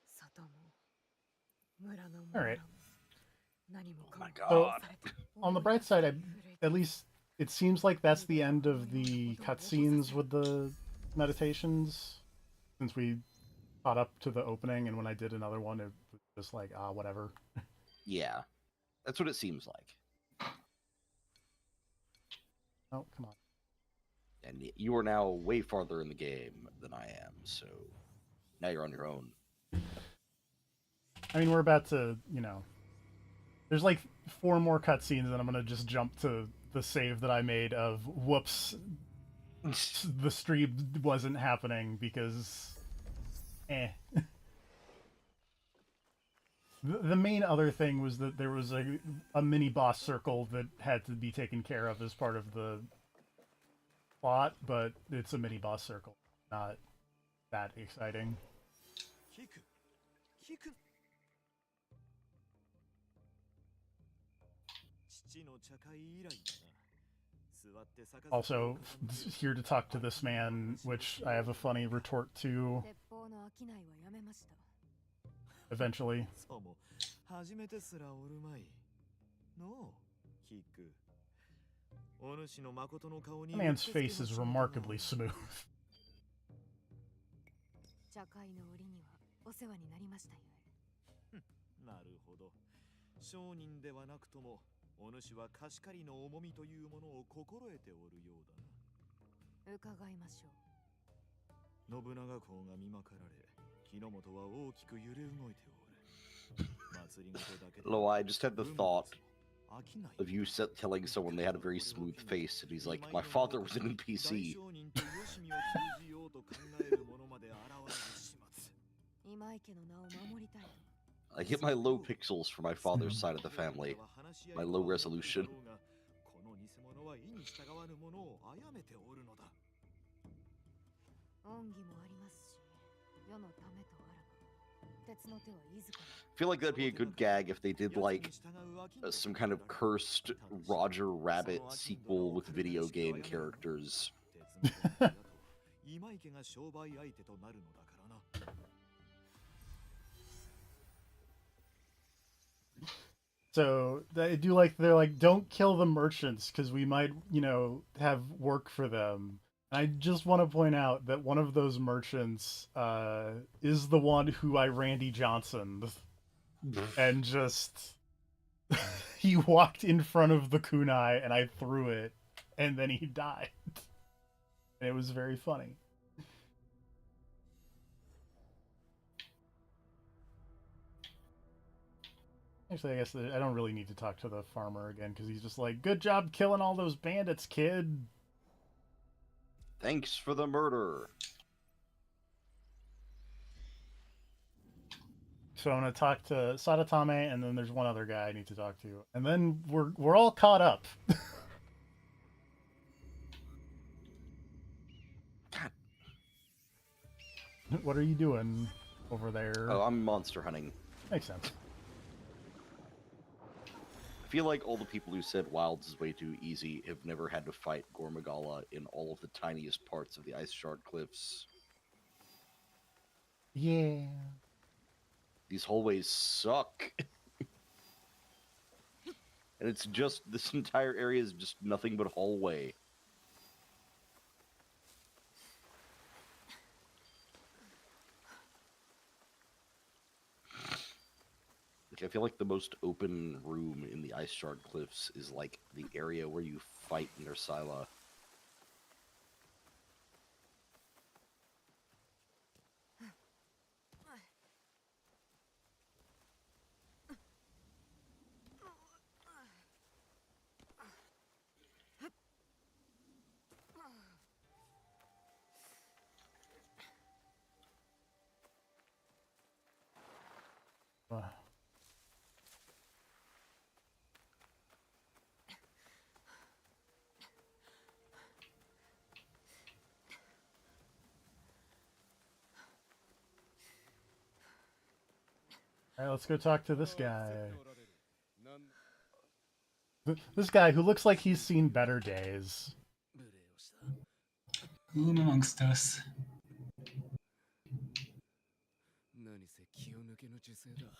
S1: 里も村の
S3: All right.
S1: 何も
S8: Oh my
S3: そ
S8: god.
S3: On the bright side, at least it seems like that's the end of the cutscenes with the meditations. Since we caught up to the opening, and when I did another one, it was just like, whatever.
S8: Yeah. That's what it seems like.
S3: Oh, come on.
S8: And you are now way farther in the game than I am, so now you're on your own.
S3: I mean, we're about to, there's like 4 more cutscenes, and I'm gonna just jump to the save that I made of whoops, the stream wasn't happening because, The main other thing was that there was a mini boss circle that had to be taken care of as part of the plot, but it's a mini boss circle, not that exciting.
S4: 父の茶会以来だな。座って杯
S3: Also, here to talk to this man, which I have a funny retort to
S1: 鉄砲の商いはやめました。
S3: eventually.
S4: そうも初めてすらおるまい。のう、キック。お主の誠の顔に
S3: The man's face is remarkably smooth.
S1: 茶会の折にはお世話になりましたよ。
S4: なるほど。商人ではなくとも
S9: お主は貸し借りの重みというものを心得ておるようだな。
S1: 伺いましょ
S9: 信長公が見まかられ、日の本は大きく揺れ動いておる。祭りごとだけで
S8: Lo, I just had the thought of you telling someone they had a very smooth face, and he's like, my father was an NPC.
S1: 今井家の名を守りたいと。
S8: I get my low pixels for my father's side of the family. My low resolution.
S9: この偽物は意に従わぬ者を殺めておるのだ。
S1: 恩義もありますし、世のためとあらば、鉄の手はいずか。
S8: I feel like that'd be a good gag if they did like some kind of cursed Roger Rabbit sequel with video game characters.
S3: So I do like they're like, don't kill the merchants because we might, you know, have work for them. I just want to point out that one of those merchants is the one who I Randy Johnson, and just he walked in front of the kunai and I threw it, and then he died. And it was very funny. Actually, I guess I don't really need to talk to the farmer again because he's just like, good job killing all those bandits, kid.
S8: Thanks for the murder.
S3: So I'm gonna talk to Sadatame, and then there's one other guy I need to talk to, and then we're all caught up. What are you doing over there?
S8: Oh, I'm monster hunting.
S3: Makes sense.
S8: I feel like all the people who said Wilds is way too easy have never had to fight Gormagala in all of the tiniest parts of the Ice Shard Cliffs.
S3: Yeah.
S8: These hallways suck. And it's just, this entire area is just nothing but hallway. Like, I feel like the most open room in the Ice Shard Cliffs is like the area where you fight Nersila.
S3: All right, let's go talk to this guy. This guy who looks like he's seen better days.
S7: Who amongst us?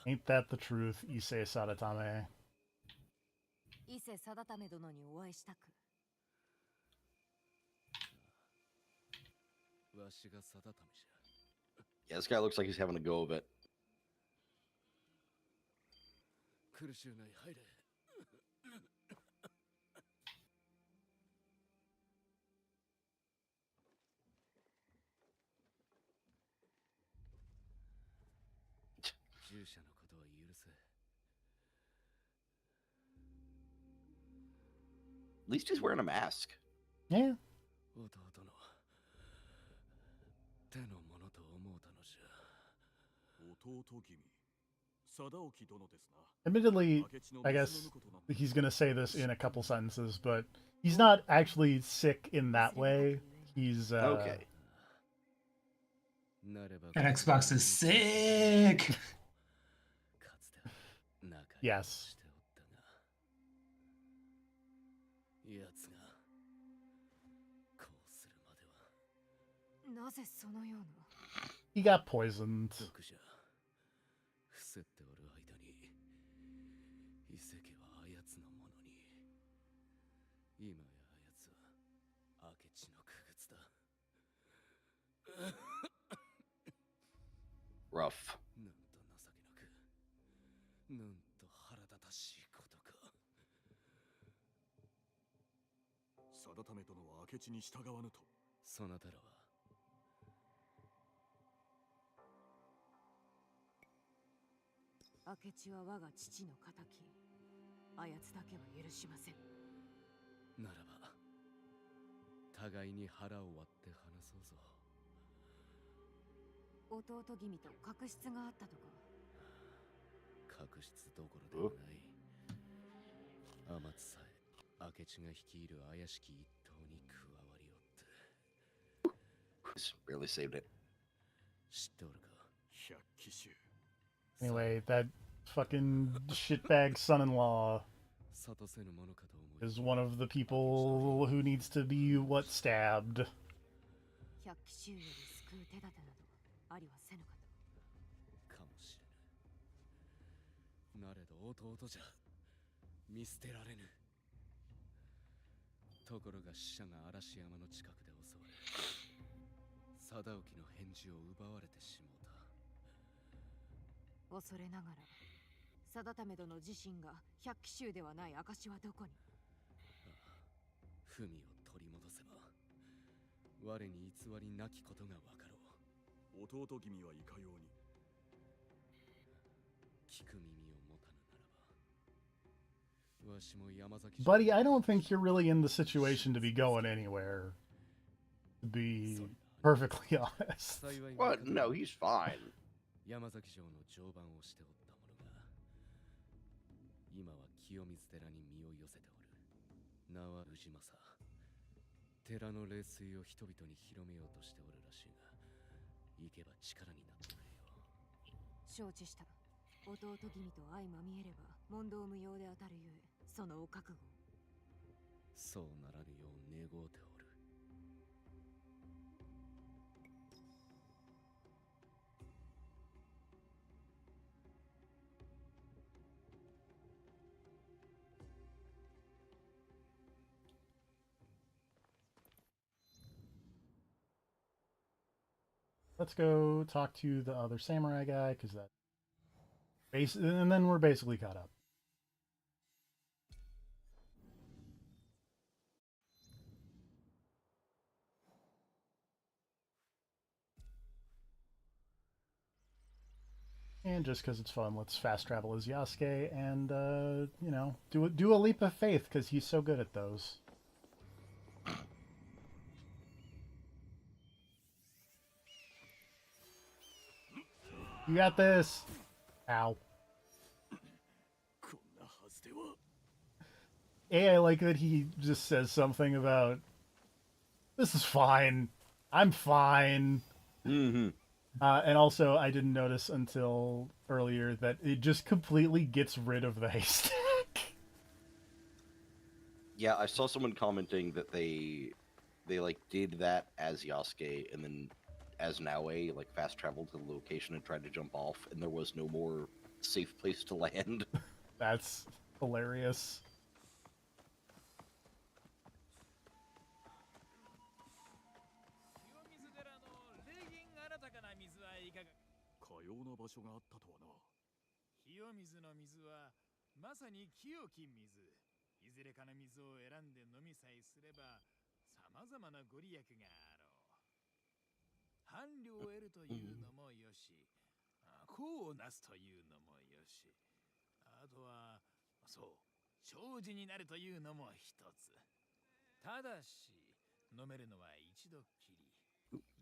S3: Ain't that the truth, Issei Sadatame?
S1: Issei Sadatame殿にお会いしたく。
S8: Yeah, this guy looks like he's having a go of it. At least he's wearing a mask.
S3: Yeah.
S4: 弟君、貞興殿ですな。
S3: Admittedly, I guess he's gonna say this in a couple sentences, but he's not actually sick in that way. He's
S8: Okay.
S7: That Xbox is sick.
S3: Yes. He got poisoned.
S8: Rough.
S4: 定め殿は明智に従わぬと。
S10: そなたらは
S1: 明智は我が父の仇。あやつだけは許しません。
S10: ならば互いに腹を割って話そうぞ。
S1: 弟君と確執があったとか。
S10: 確執どころではない。天津さえ明智が率いる怪しき一党に加わりおって。
S8: Barely saved it.
S10: 知っておるか。
S4: 百騎衆。
S3: Anyway, that fucking shitbag son-in-law
S10: 諭せぬものかと思い
S3: is one of the people who needs to be what stabbed.
S1: 百騎衆より救う手立てなどありはせぬかと。
S10: かもしれぬ。なれど弟じゃ見捨てられぬ。ところが死者が嵐山の近くで襲われ、貞興の返事を奪われてしもうた。
S1: 恐れながら定め殿自身が百騎衆ではない証はどこに。
S10: 文を取り戻せば我に偽りなきことがわかろ
S4: う。弟君はいかように。
S10: 聞く耳を持たぬならば、わしも山崎。
S3: Buddy, I don't think you're really in the situation to be going anywhere. To be perfectly honest.
S8: What? No, he's fine.
S10: 山崎城の常磐をしておった者が、今は清水寺に身を寄せておる。名は氏政。寺の霊水を人々に広めようとしておるらしいが、行けば力になってくれよ。
S1: 承知した。弟君と相まみえれば問答無用で当たるゆえ、そのお覚悟。
S10: そうならぬよう願うておる。
S3: Let's go talk to the other samurai guy, because that and then we're basically caught up. And just because it's fun, let's fast travel as Yasuke and, you know, do a leap of faith, because he's so good at those. You got this! Ow. I like that he just says something about, this is fine. I'm fine.
S8: Mm-hmm.
S3: And also, I didn't notice until earlier that it just completely gets rid of the haystack.
S8: Yeah, I saw someone commenting that they like did that as Yasuke and then as Naue like fast traveled to the location and tried to jump off, and there was no more safe place to land.
S3: That's hilarious.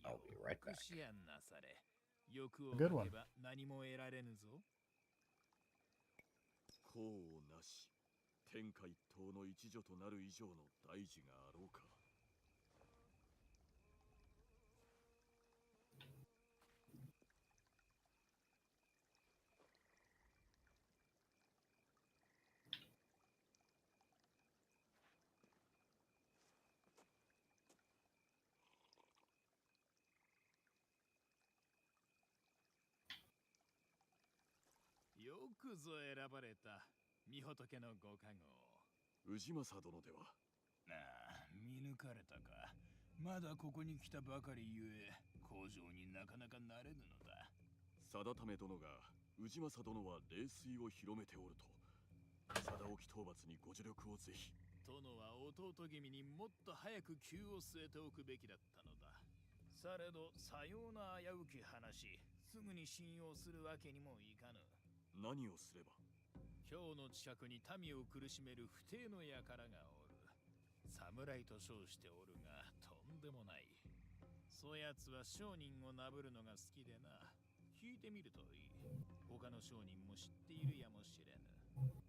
S8: I'll be right back.
S3: Good one.
S4: 功をなし、天下一統の一助となる以上の大事があろうか。
S9: よくぞ選ばれた御仏のご加護。
S4: 氏政殿では。
S9: ああ、見抜かれたか。まだここに来たばかりゆえ、工場になかなかなれぬのだ。
S4: 定め殿が氏政殿は霊水を広めておると。貞興討伐にご助力をぜひ。
S9: 殿は弟君にもっと早く急を据えておくべきだったのだ。されど、さような危うき話、すぐに信用するわけにもいかぬ。
S4: 何をすれば？
S9: 今日の近くに民を苦しめる不定の輩がおる。侍と称しておるが、とんでもない。そやつは商人をなぶるのが好きでな。聞いてみるといい。他の商人も知っているやもしれぬ。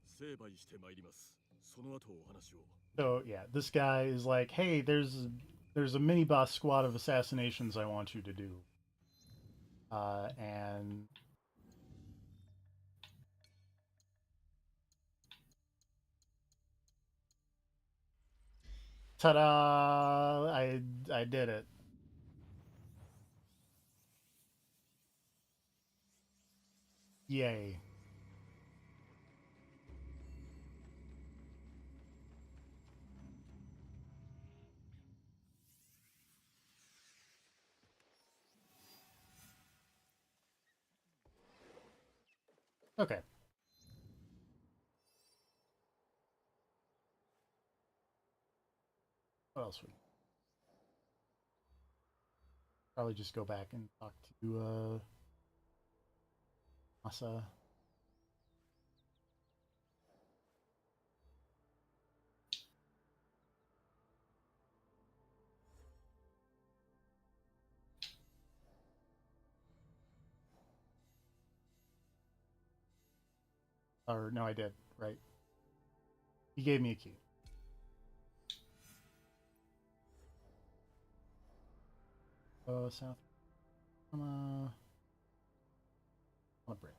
S4: 成敗して参ります。その後お話を。
S3: So yeah, this guy is like, hey, there's a mini boss squad of assassinations I want you to do. And ta-da! I did it. Yay. Okay. What else would probably just go back and talk to Masa. Or no, I did, right? He gave me a key. South on a bridge.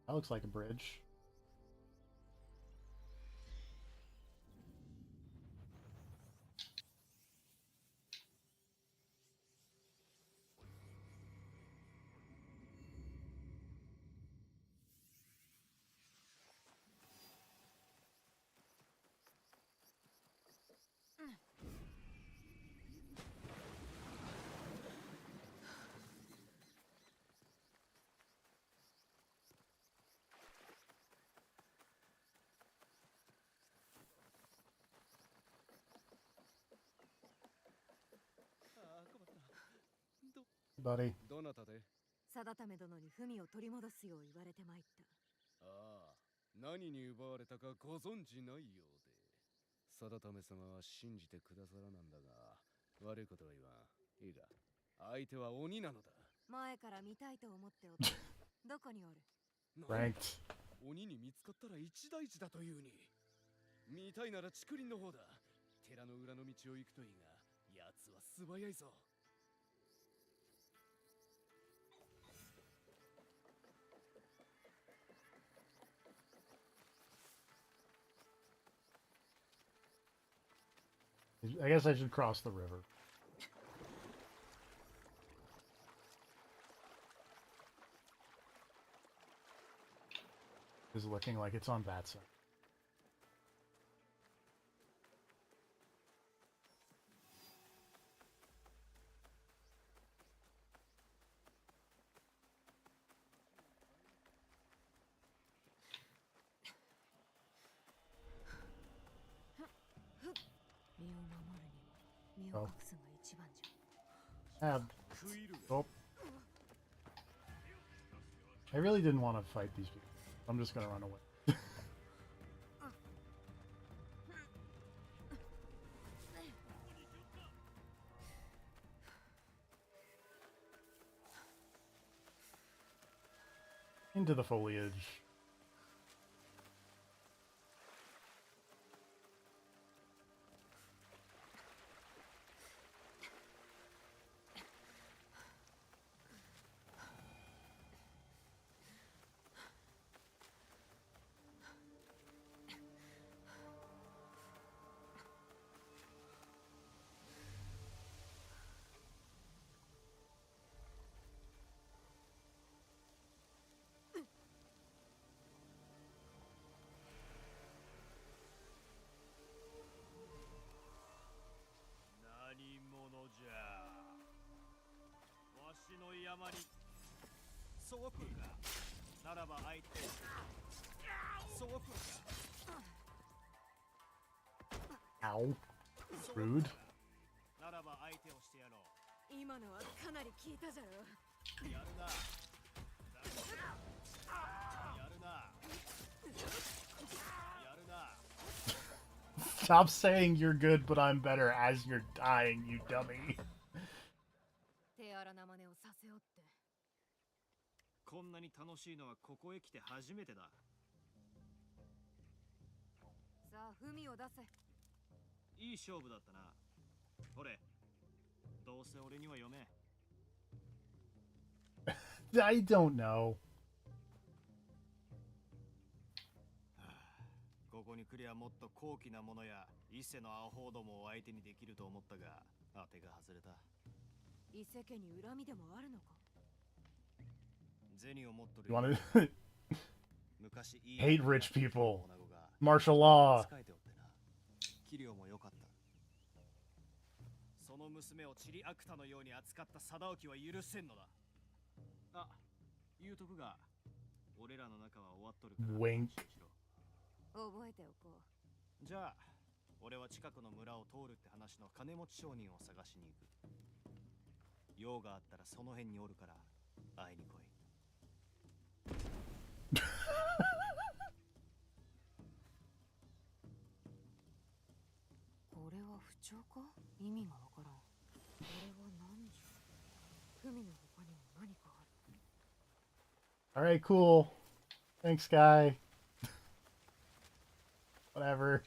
S3: That looks like a bridge. Buddy.
S10: どなたで？
S1: 定め殿に文を取り戻すよう言われてまいった。
S10: ああ、何に奪われたかご存じないようで。定め様は信じてくださらなんだが、悪いことは言わん。いいか、相手は鬼なのだ。
S1: 前から見たいと思っておった。どこにおる？
S3: Ranked.
S10: 鬼に見つかったら一大事だというに。見たいなら竹林の方だ。寺の裏の道を行くといいが、奴は素早いぞ。
S3: I guess I should cross the river. It's looking like it's on that side. Oh. Oh. I really didn't want to fight these people. I'm just gonna run away. Into the foliage. Ow. Rude.
S9: ならば相手をしてやろう。
S1: 今のはかなり効いたじゃろ。
S9: やるな。やるな。やるな。
S3: Stop saying you're good, but I'm better as you're dying, you dummy.
S1: 手荒な真似をさせよって。
S9: こんなに楽しいのはここへ来て初めてだ。
S1: さあ、文を出せ。
S9: いい勝負だったな。ほれ、どうせ俺には読め。
S3: I don't know.
S9: ここに来りゃもっと高貴なものや伊勢のアホどもを相手にできると思ったが、当てが外れた。
S1: 伊勢家に恨みでもあるのか。
S9: 銭を持っとる。
S3: You want to
S9: 昔
S3: hate rich people. Martial law.
S9: 器量も良かった。その娘をチリアクタのように扱った貞興は許せんのだ。あ、言うとくが、俺らの中は終わっとるから。
S3: Wink.
S1: 覚えておこ
S9: う。じゃあ、俺は近くの村を通るって話の金持ち商人を探しに行く。用があったらその辺におるから会いに来い。
S1: これは不調か？意味がわからん。これは何じゃ？文の他にも何かある。
S3: Alright, cool. Thanks, guy. Whatever.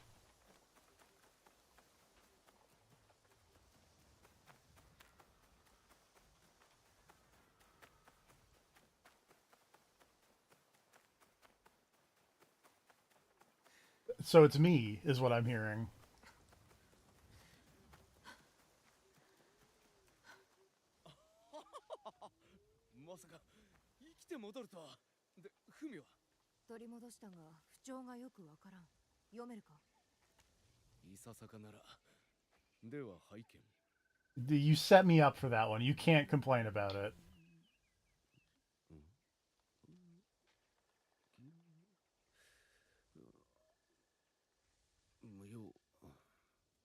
S3: So it's me, is what I'm hearing.
S10: まさか生きて戻るとは。で、フミは
S1: 取り戻したが不調がよくわからん。読めるか？
S10: いささかなら。では拝見。
S3: You set me up for that one. You can't complain about it.
S10: 無用。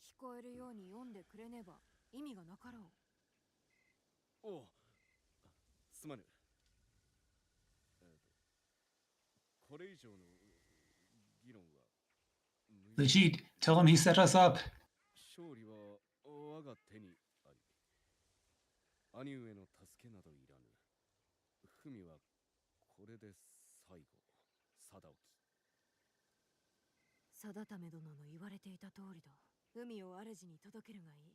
S1: 聞こえるように読んでくれねば意味がなかろう。
S10: おう、すまぬ。これ以上の議論は。
S7: Legit, tell him he set us up.
S10: 勝利は我が手にあり。兄上の助けなどいらぬ。フミはこれで最後。貞興。
S1: 定為殿の言われていた通りだ。海を主に届けるがいい。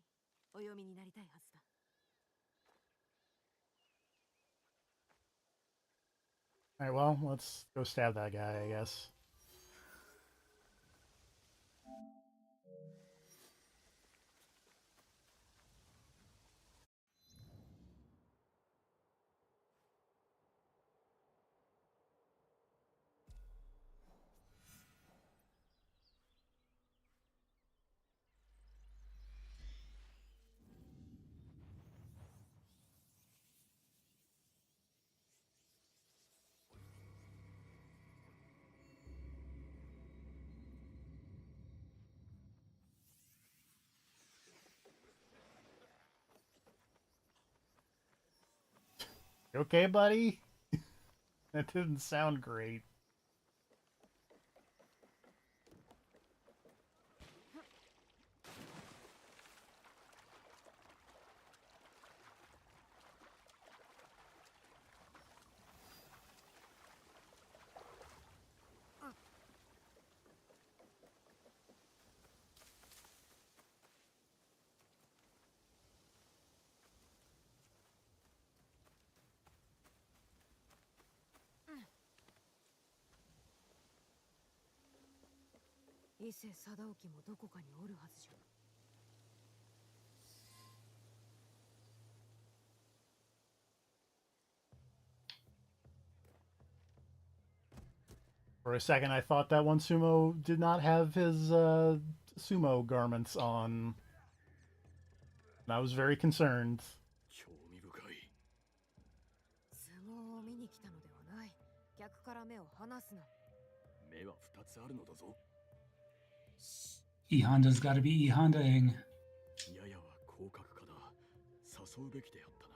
S1: お読みになりたいはずだ。
S3: Alright, well, let's go stab that guy, I guess. You okay, buddy? That didn't sound great.
S1: 伊勢貞興もどこかにおるはずじゃ。
S3: For a second, I thought that one sumo did not have his sumo garments on. And I was very concerned.
S4: 興味深い。
S1: 相撲を見に来たのではない。逆から目を離すな。
S4: 目は2つあるのだぞ。
S7: E Honda's got to be E Hondaing.
S4: ややは広角化だ。誘うべきであったな。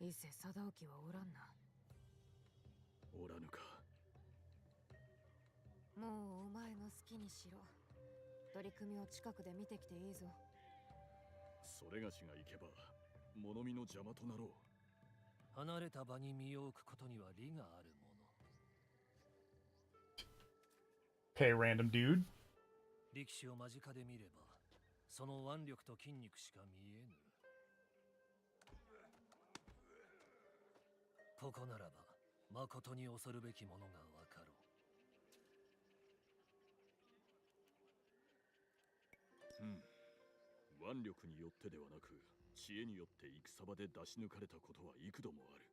S1: 伊勢貞興はおらんな。
S4: おらぬか。
S1: もうお前の好きにしろ。取り組みを近くで見てきていいぞ。
S4: それがしが行けば物見の邪魔となろう。
S6: 離れた場に身を置くことには利があるもの。
S3: Okay, random dude.
S6: 力士を間近で見れば、その腕力と筋肉しか見えぬ。ここならば、誠に恐るべきものがわかろ
S4: う。腕力によってではなく、知恵によって戦場で出し抜かれたことは幾度もある。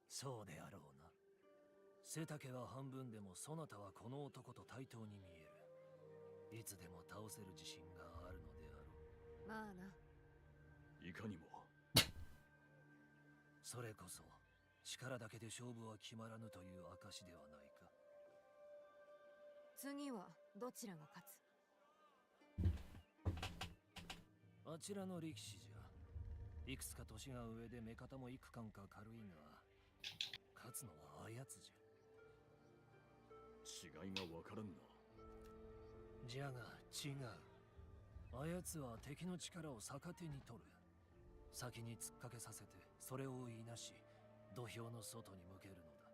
S6: そうであろうな。背丈は半分でもそなたはこの男と対等に見える。いつでも倒せる自信があるのであろう。
S1: まあな。
S4: いかにも。
S6: それこそ力だけで勝負は決まらぬという証ではないか。
S1: 次はどちらが勝つ？
S6: あちらの力士じゃ。いくつか年が上で目方も幾貫か軽いが、勝つのはあやつじゃ。
S4: 違いがわからんな。
S6: じゃが違う。あやつは敵の力を逆手に取る。先に突っかけさせて、それをいなし、土俵の外に向けるのだ。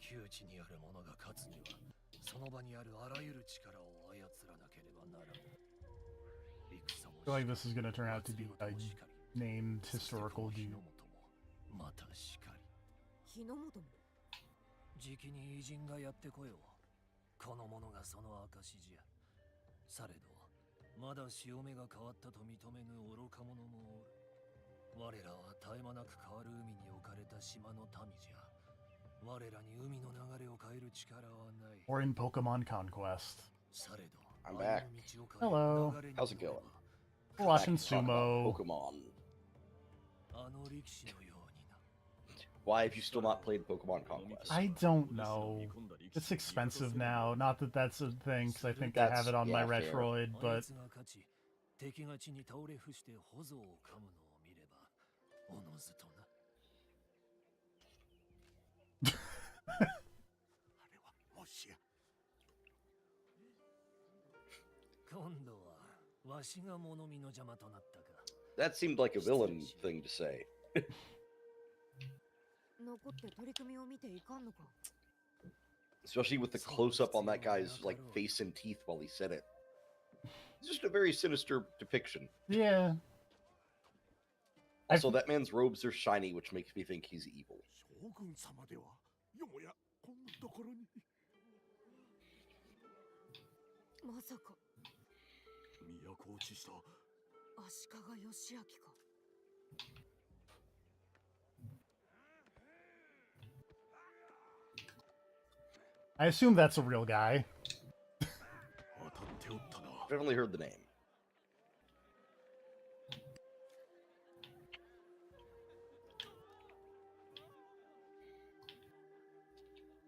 S6: 窮地にある者が勝つには、その場にあるあらゆる力を操らなければならぬ。
S3: I feel like this is going to turn out to be a named historical dude.
S6: またしかり。
S1: 日の本も。
S6: じきに偉人がやってこよう。この者がその証じゃ。されど、まだ潮目が変わったと認めぬ愚か者もおる。我らは絶え間なく変わる海に置かれた島の民じゃ。我らに海の流れを変える力はない。
S3: Or in Pokemon Conquest.
S6: されど、
S8: I'm back.
S3: Hello.
S8: How's it going?
S3: We're watching
S8: Back to talk about
S3: sumo.
S8: Pokemon.
S6: あの力士のようにな。
S8: Why have you still not played Pokemon Conquest?
S3: I don't know. It's expensive now. Not that that's a thing, because I think I have it on my
S8: yeah, fair.
S3: Retroid, but
S6: 敵が地に倒れ伏して保存を噛むのを見ればおのずとな。あれはもしや。今度はわしが物見の邪魔となったか。
S8: That seemed like a villain thing to say.
S1: 残って取り組みを見ていかんのか。
S8: Especially with the close up on that guy's like face and teeth while he said it. It's just a very sinister depiction.
S3: yeah.
S8: Also, that man's robes are shiny, which makes me think he's evil.
S6: 将軍様ではよもやこんなところに。
S1: まさか
S4: 都落ちした。
S1: 足利義明か。
S3: I assume that's a real guy.
S8: Definitely heard the name.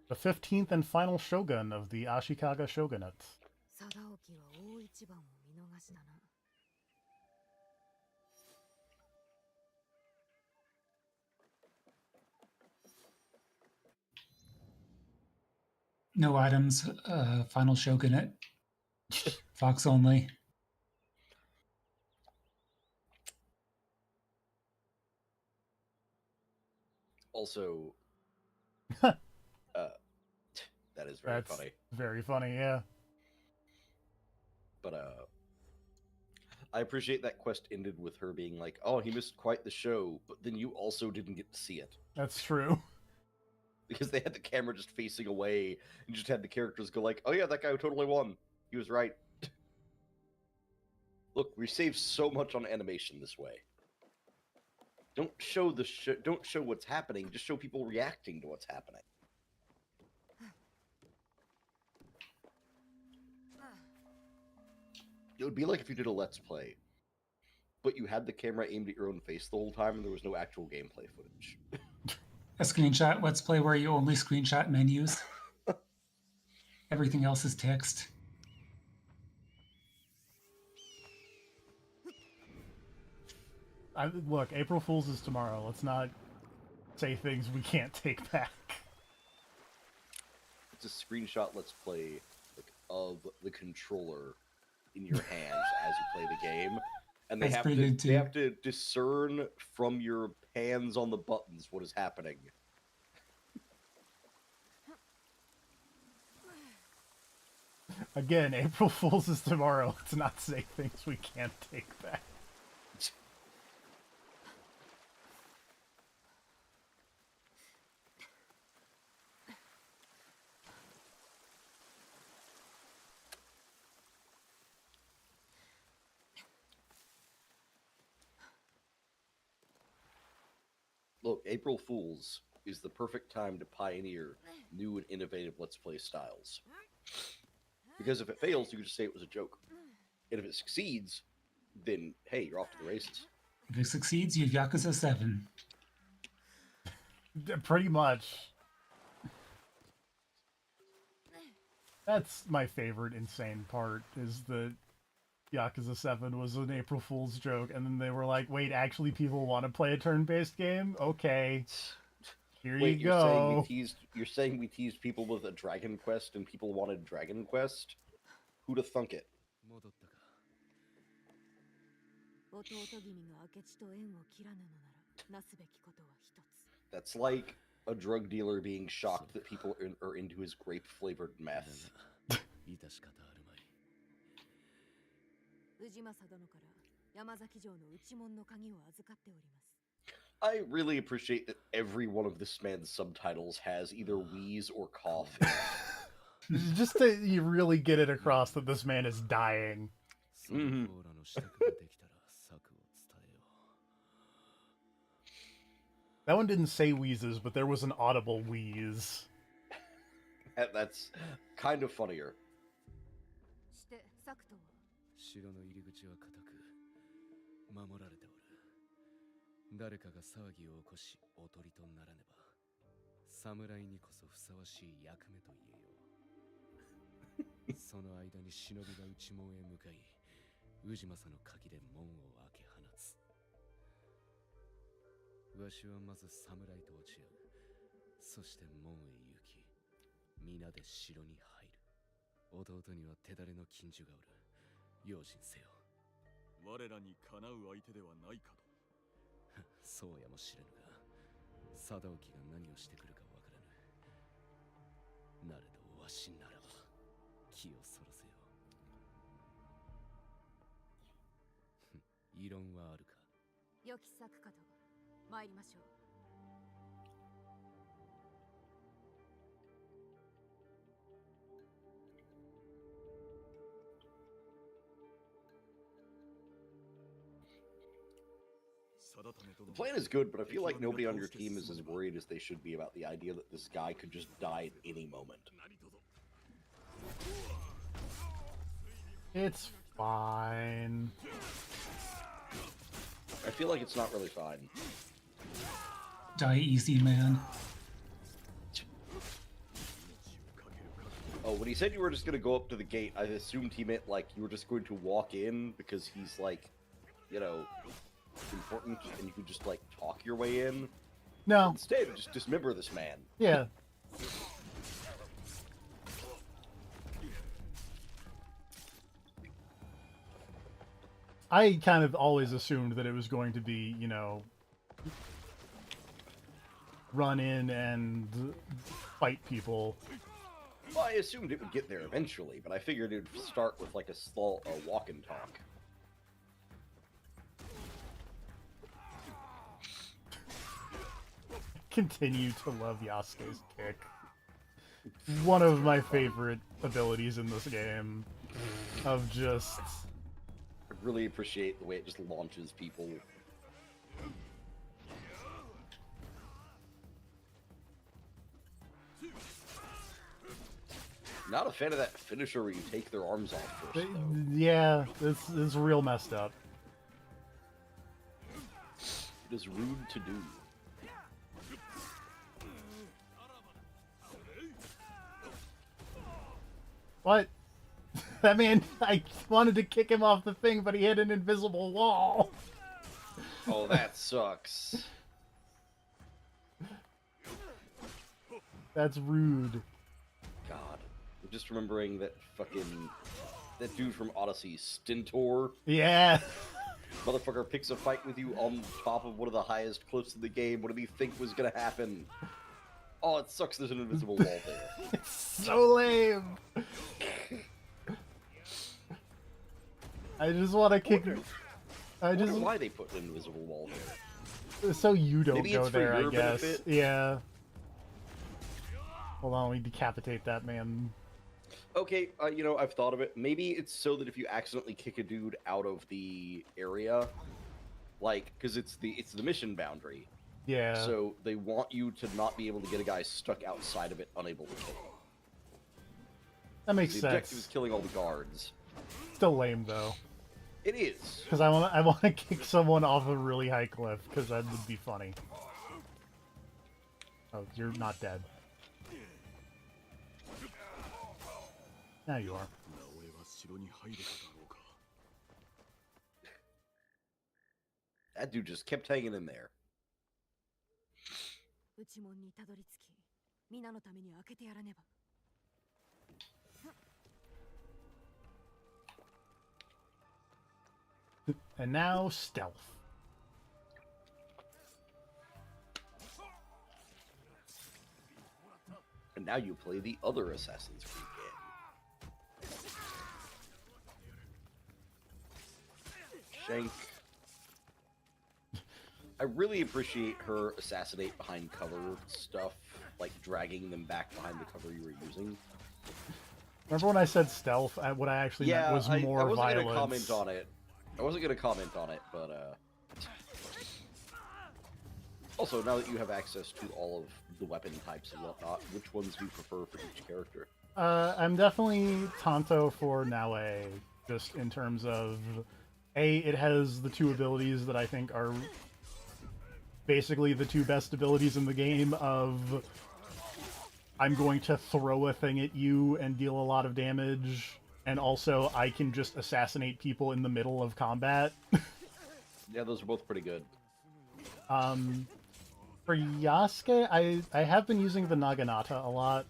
S3: The 15th and final shogun of the Ashikaga Shogunate.
S1: 貞興は大一番を見逃したな。
S7: No items, final shogunate. Fox only.
S8: Also, that is very
S3: That's
S8: funny.
S3: very funny, yeah.
S8: But I appreciate that quest ended with her being like, "Oh, he missed quite the show," but then you also didn't get to see it.
S3: That's true.
S8: Because they had the camera just facing away and just had the characters go like, "Oh yeah, that guy totally won. He was right." Look, we save so much on animation this way. Don't show don't show what's happening, just show people reacting to what's happening. It would be like if you did a Let's Play, but you had the camera aimed at your own face the whole time and there was no actual gameplay footage.
S7: A screenshot Let's Play where you only screenshot menus. Everything else is text.
S3: Look, April Fool's is tomorrow. Let's not say things we can't take back.
S8: It's a screenshot Let's Play of the controller in your hands as you play the game, and they have to discern from your hands on the buttons what is happening.
S3: Again, April Fool's is tomorrow. Let's not say things we can't take back.
S8: Look, April Fool's is the perfect time to pioneer new and innovative Let's Play styles. Because if it fails, you can just say it was a joke. And if it succeeds, then, hey, you're off to the races.
S7: If it succeeds, you have Yakuza 7.
S3: Pretty much. That's my favorite insane part, is that Yakuza 7 was an April Fool's joke, and then they were like, wait, actually people want to play a turn-based game? Okay. Here you go.
S8: You're saying we teased people with a Dragon Quest and people wanted Dragon Quest? Who'da thunk it? That's like a drug dealer being shocked that people are into his grape-flavored meth. I really appreciate that every one of this man's subtitles has either wheeze or cough in it.
S3: Just to you really get it across that this man is dying.
S8: Mm-hmm.
S3: That one didn't say wheezes, but there was an audible wheeze.
S8: That's kind of funnier.
S10: 城の入り口は固く守られておる。誰かが騒ぎを起こしおとりとならねば侍にこそふさわしい役目と言えよう。その間に忍びが内門へ向かい宇治政の鍵で門を開け放つ。わしはまず侍と落ち合う。そして門へ行き皆で城に入る。弟には手だれの禁樹がおる。用心せよ。
S4: 我らにかなう相手ではないかと。
S10: そうやもしれぬが、貞興が何をしてくるかわからぬ。なれどわしならば気をそらせよ。異論はあるか。
S1: 良き策かと参りましょう。
S8: The plan is good, but I feel like nobody on your team is as worried as they should be about the idea that this guy could just die at any moment.
S3: It's fine.
S8: I feel like it's not really fine.
S7: Die easy, man.
S8: Oh, when he said you were just gonna go up to the gate, I assumed he meant like you were just going to walk in because he's like, you know, important and you could just like talk your way in.
S3: No.
S8: Instead, just dismember this man.
S3: Yeah. I kind of always assumed that it was going to be, you know, run in and fight people.
S8: Well, I assumed it would get there eventually, but I figured it would start with like a walk and talk.
S3: Continue to love Yasuke's kick. One of my favorite abilities in this game. Of just...
S8: I really appreciate the way it just launches people. Not a fan of that finisher where you take their arms off first, though.
S3: Yeah, it's real messed up.
S8: It is rude to do.
S3: What? That man, I wanted to kick him off the thing, but he hit an invisible wall.
S8: Oh, that sucks.
S3: That's rude.
S8: God. I'm just remembering that that dude from Odyssey, Stentor.
S3: Yeah.
S8: Motherfucker picks a fight with you on top of one of the highest cliffs in the game. What did he think was gonna happen? Oh, it sucks there's an invisible wall there.
S3: It's so lame. I just want to kick. I just
S8: wonder why they put an invisible wall there.
S3: So you don't
S8: Maybe
S3: go
S8: it's for
S3: there, I
S8: your
S3: guess.
S8: benefit?
S3: Yeah. Hold on, let me decapitate that man.
S8: Okay, you know, I've thought of it. Maybe it's so that if you accidentally kick a dude out of the area, like, because it's the mission boundary.
S3: Yeah.
S8: So they want you to not be able to get a guy stuck outside of it, unable to kill him.
S3: That makes
S8: The
S3: sense.
S8: objective is killing all the guards.
S3: Still lame though.
S8: It is.
S3: Because I want to kick someone off a really high cliff, because that would be funny. Oh, you're not dead. Now you are.
S8: That dude just kept hanging in there.
S1: 内門にたどり着き、皆のために開けてやらねば。
S3: And now stealth.
S8: And now you play the other Assassin's Creed game. Shank. I really appreciate her assassinate behind cover stuff, like dragging them back behind the cover you were using.
S3: Remember when I said stealth? What I actually meant was more
S8: I wasn't
S3: violence.
S8: gonna comment on it. I wasn't gonna comment on it, but also now that you have access to all of the weapon types and whatnot, which ones do you prefer for each character?
S3: I'm definitely Tanto for Naue, just in terms of it has the two abilities that I think are basically the two best abilities in the game of I'm going to throw a thing at you and deal a lot of damage, and also I can just assassinate people in the middle of combat.
S8: Yeah, those are both pretty good.
S3: For Yasuke, I have been using the Naginata a lot,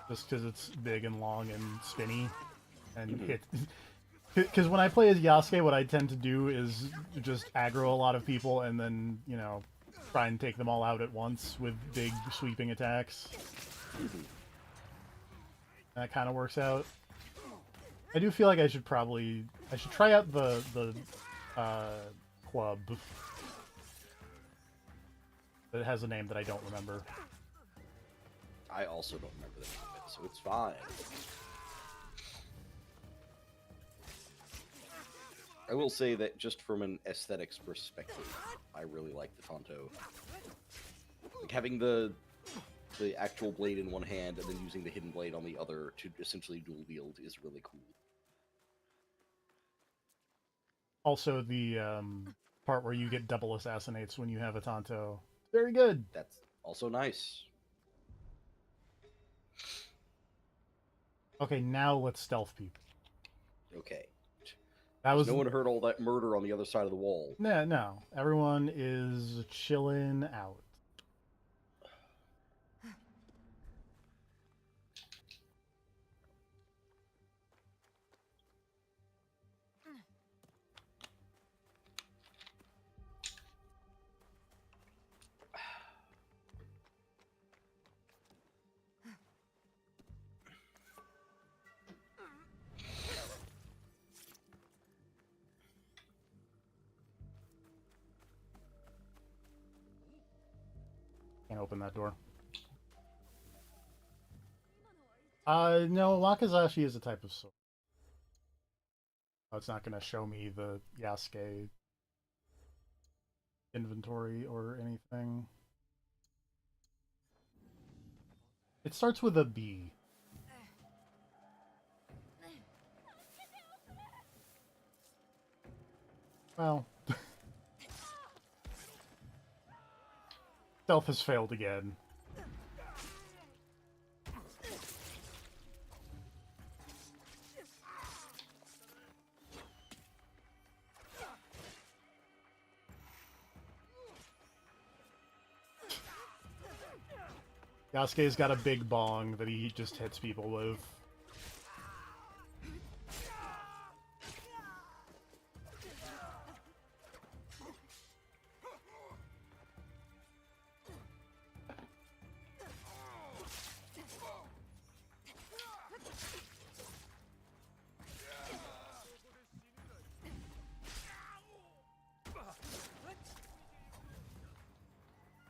S3: just because it's big and long and spinny, and it. Because when I play as Yasuke, what I tend to do is just aggro a lot of people and then, you know, try and take them all out at once with big sweeping attacks. That kind of works out. I do feel like I should try out the club. It has a name that I don't remember.
S8: I also don't remember the name of it, so it's fine. I will say that just from an aesthetics perspective, I really like the Tanto. Like having the actual blade in one hand and then using the hidden blade on the other to essentially dual wield is really cool.
S3: Also, the part where you get double assassinates when you have a Tanto. Very good.
S8: That's also nice.
S3: Okay, now let's stealth people.
S8: Okay.
S3: That was
S8: no one heard all that murder on the other side of the wall.
S3: No. Everyone is chilling out. Can't open that door. No, Wakizashi is a type of sword. Oh, it's not going to show me the Yasuke inventory or anything. It starts with a B. Well... Stealth has failed again. Yasuke's got a big bong that he just hits people with.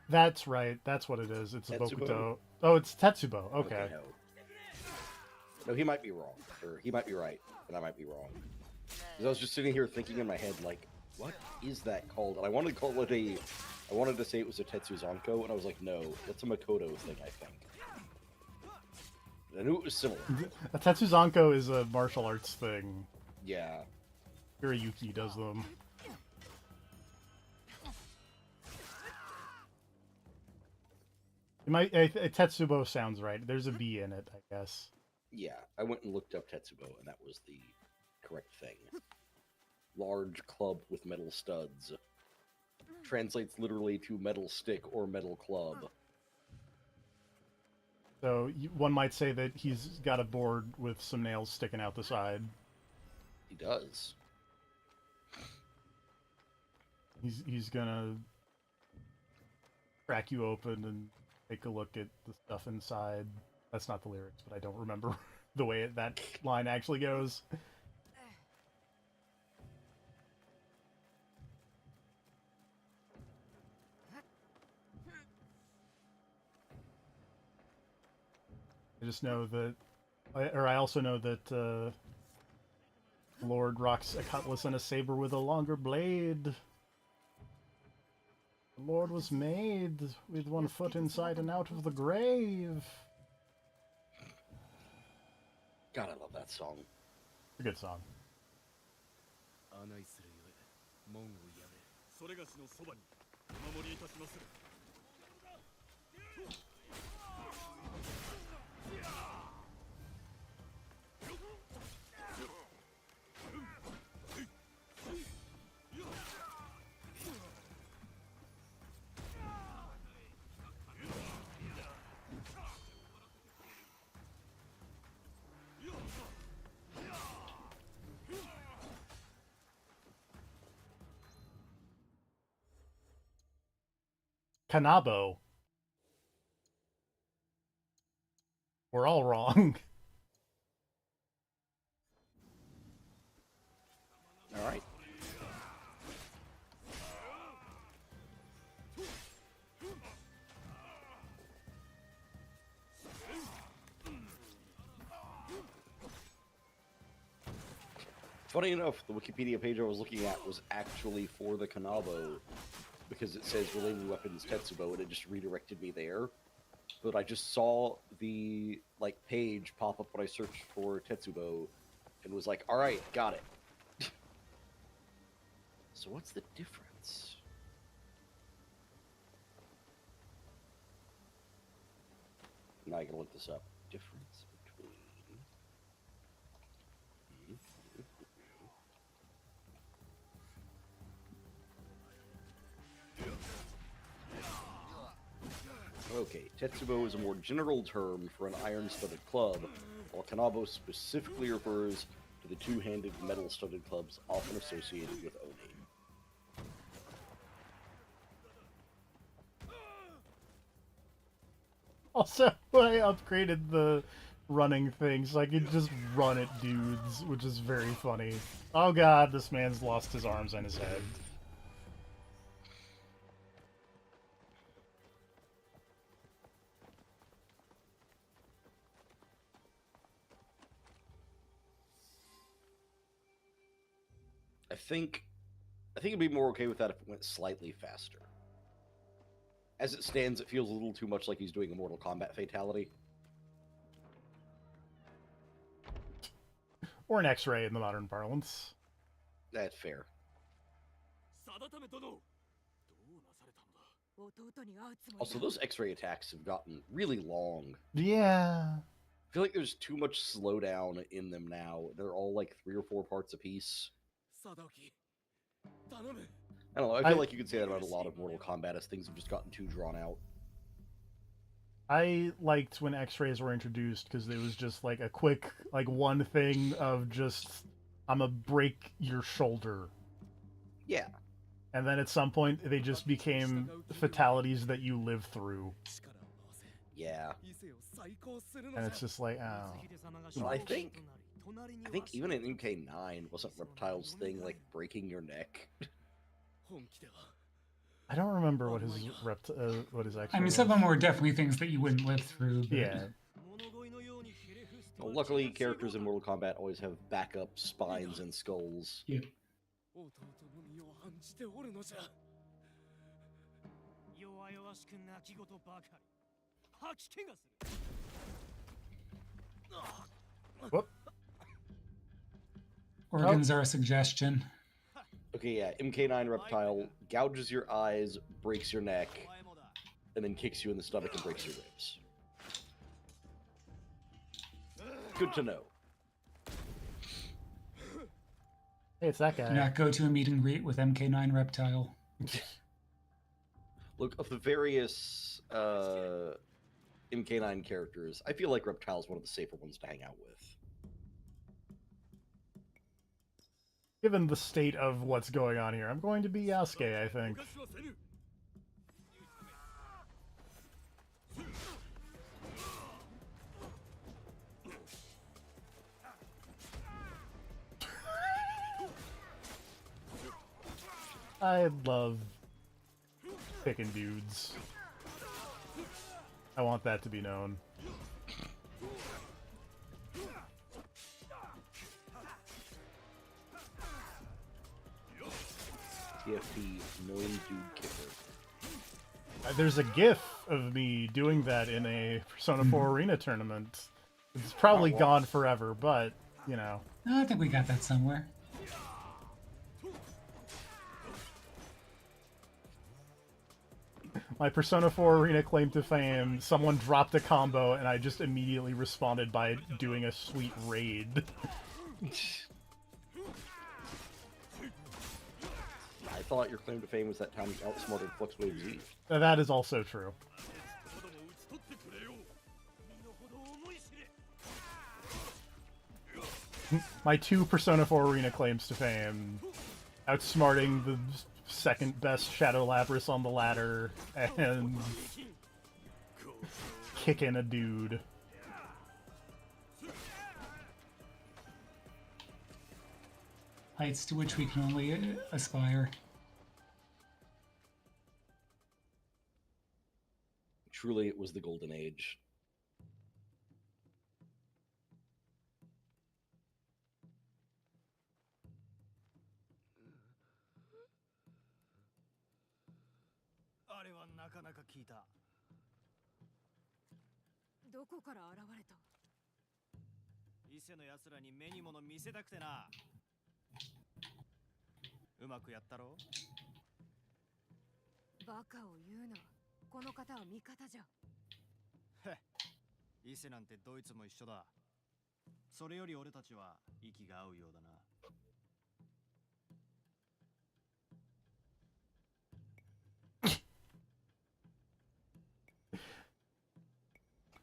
S3: That's right. That's what it is. It's a
S8: Tetsubo?
S3: Bokuto. Oh, it's Tetsubo. Okay.
S8: No, he might be wrong, or he might be right, and I might be wrong. 'Cause I was just sitting here thinking in my head, like, what is that called? And I wanted to call it a, I wanted to say it was a Tetsuzanko, and I was like, no, that's a Makoto thing, I think. I knew it was similar.
S3: A Tetsuzanko is a martial arts thing.
S8: Yeah.
S3: Hiroyuki does them. Tetsubo sounds right. There's a B in it, I guess.
S8: Yeah, I went and looked up Tetsubo, and that was the correct thing. Large club with metal studs. Translates literally to metal stick or metal club.
S3: So one might say that he's got a board with some nails sticking out the side.
S8: He does.
S3: He's gonna crack you open and take a look at the stuff inside. That's not the lyrics, but I don't remember the way that line actually goes. I just know that, I also know that Lord rocks a cutlass and a saber with a longer blade. The Lord was made with one foot inside and out of the grave.
S8: God, I love that song.
S3: It's a good song.
S4: それがしのそばにお守りいたしまする。
S3: Kanabo. We're all wrong.
S8: All right. Funny enough, the Wikipedia page I was looking at was actually for the Kanabo, because it says related weapons Tetsubo, and it just redirected me there. But I just saw the page pop up when I searched for Tetsubo, and was like, "All right, got it." So what's the difference? Now I can look this up. Difference between. Okay, Tetsubo is a more general term for an iron-studded club, while Kanabo specifically refers to the two-handed metal-studded clubs often associated with Oni.
S3: Also, I upgraded the running thing so I could just run at dudes, which is very funny. Oh god, this man's lost his arms and his head.
S8: I think it'd be more okay with that if it went slightly faster. As it stands, it feels a little too much like he's doing a Mortal Kombat fatality.
S3: Or an X-ray in the modern parlance.
S8: That's fair. Also, those X-ray attacks have gotten really long.
S3: Yeah.
S8: I feel like there's too much slowdown in them now. They're all like 3 or 4 parts apiece. I don't know, I feel like you could say that about a lot of Mortal Kombat as things have just gotten too drawn out.
S3: I liked when X-rays were introduced because it was just like a quick, like one thing of just, I'm gonna break your shoulder.
S8: Yeah.
S3: And then at some point, they just became fatalities that you live through.
S8: Yeah.
S3: And it's just like, oh.
S8: Well, I think even in MK9, wasn't Reptile's thing like breaking your neck?
S3: I don't remember what his what his X-ray
S7: I mean, some of them were definitely things that you wouldn't live through. But...
S3: Yeah.
S8: Well, luckily, characters in Mortal Kombat always have backup spines and skulls.
S7: Yeah.
S3: Whoop.
S7: Organs are a suggestion.
S8: Okay, yeah, MK9 Reptile gouges your eyes, breaks your neck, and then kicks you in the stomach and breaks your ribs. Good to know.
S3: Hey, it's that guy.
S7: Do not go to a meet and greet with MK9 Reptile.
S8: Look, of the various MK9 characters, I feel like Reptile's one of the safer ones to hang out with.
S3: Given the state of what's going on here, I'm going to be Yasuke, I think. I love picking dudes. I want that to be known.
S8: TFT Million Dude Kicker.
S3: There's a GIF of me doing that in a Persona 4 Arena tournament. It's probably gone forever, but, you know.
S7: I think we got that somewhere.
S3: My Persona 4 Arena claim to fame, someone dropped a combo and I just immediately responded by doing a sweet raid.
S8: I thought your claim to fame was that time you outsmarted Fluxwave Z.
S3: That is also true. My 2 Persona 4 Arena claims to fame, outsmarting the second best Shadow Lapras on the ladder, and kicking a dude.
S7: Heights to which we can only aspire.
S8: Truly, it was the golden age.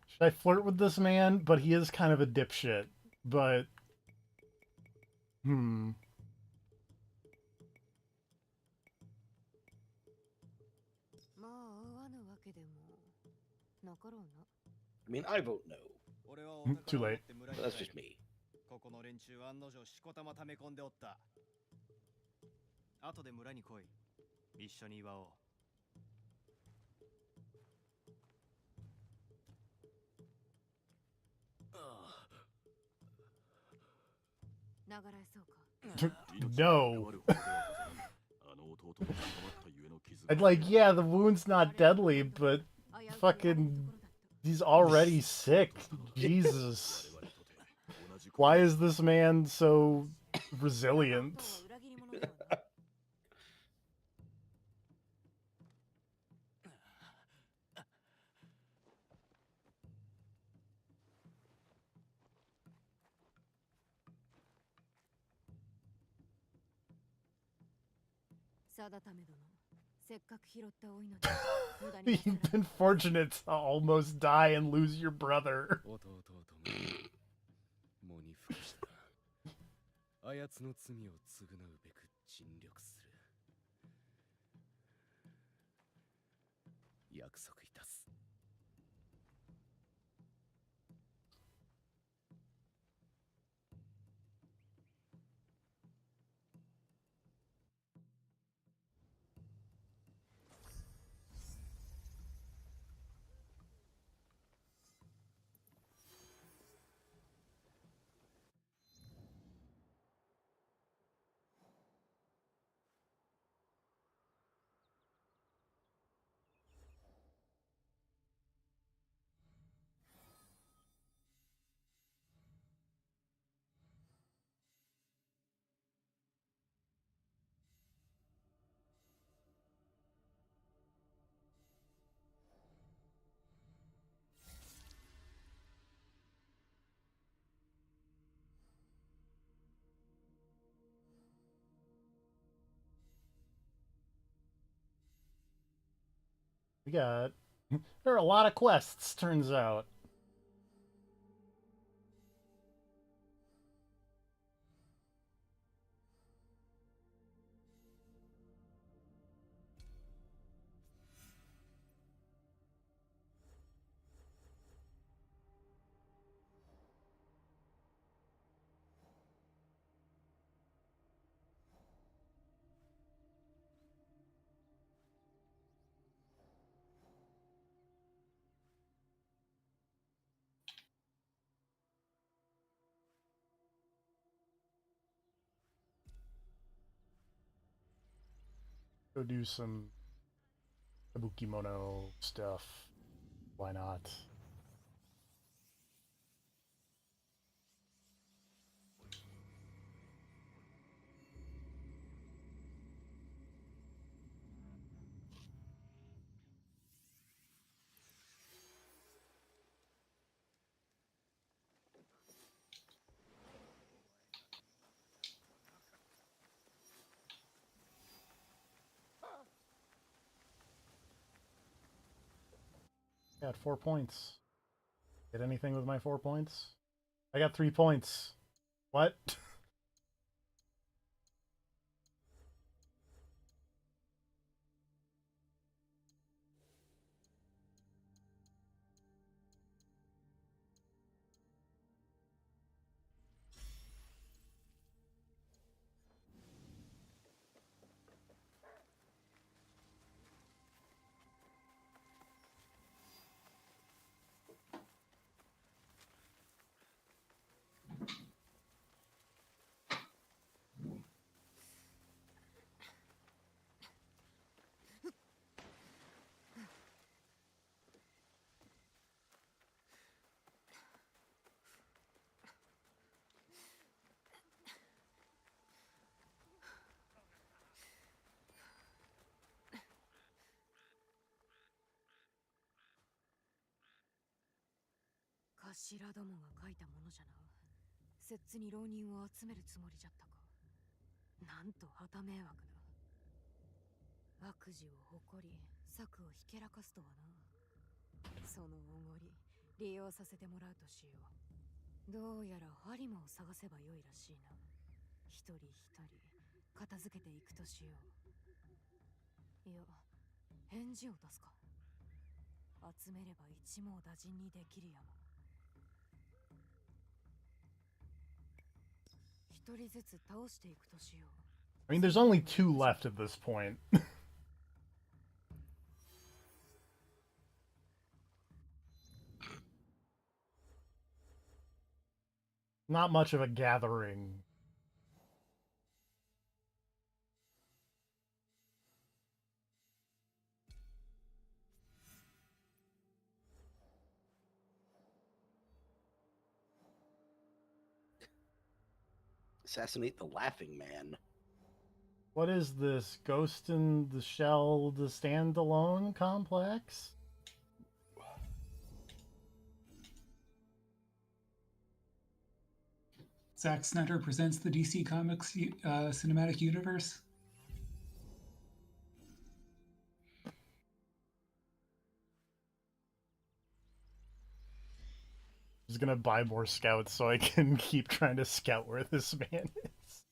S3: Should I flirt with this man? But he is kind of a dipshit. But...
S8: I mean, I vote no.
S3: Too late.
S8: But that's just me.
S3: No. I'd like, yeah, the wound's not deadly, but fucking, he's already sick. Jesus. Why is this man so resilient? You've been fortunate to almost die and lose your brother.
S10: あやつの罪を償うべく尽力する。約束いたす。
S3: We got... There are a lot of quests, turns out. Go do some Kabukimono stuff. Why not? Got 4 points. Get anything with my 4 points? I got 3 points. What?
S1: 頭どもが書いたものじゃな。摂津に浪人を集めるつもりじゃったか。なんと旗迷惑な。悪事を誇り、策をひけらかすとはな。そのおごり、利用させてもらうとしよう。どうやらハリマを探せばよいらしいな。一人一人、片付けていくとしよう。いや、返事を出すか。集めれば一網打尽にできるやも。一人ずつ倒していくとしよう。
S3: I mean, there's only 2 left at this point. Not much of a gathering.
S8: Assassinate the Laughing Man.
S3: What is this? Ghost in the Shell, the standalone complex?
S7: Zack Snyder presents the DC Comics cinematic universe.
S3: just gonna buy more scouts so I can keep trying to scout where this man is.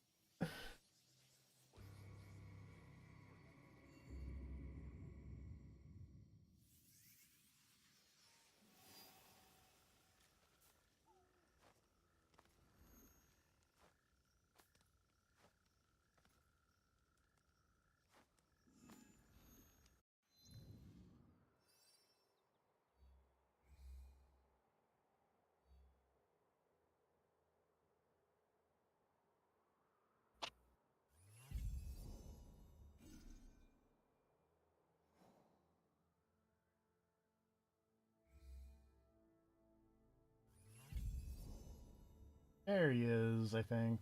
S3: There he is, I think.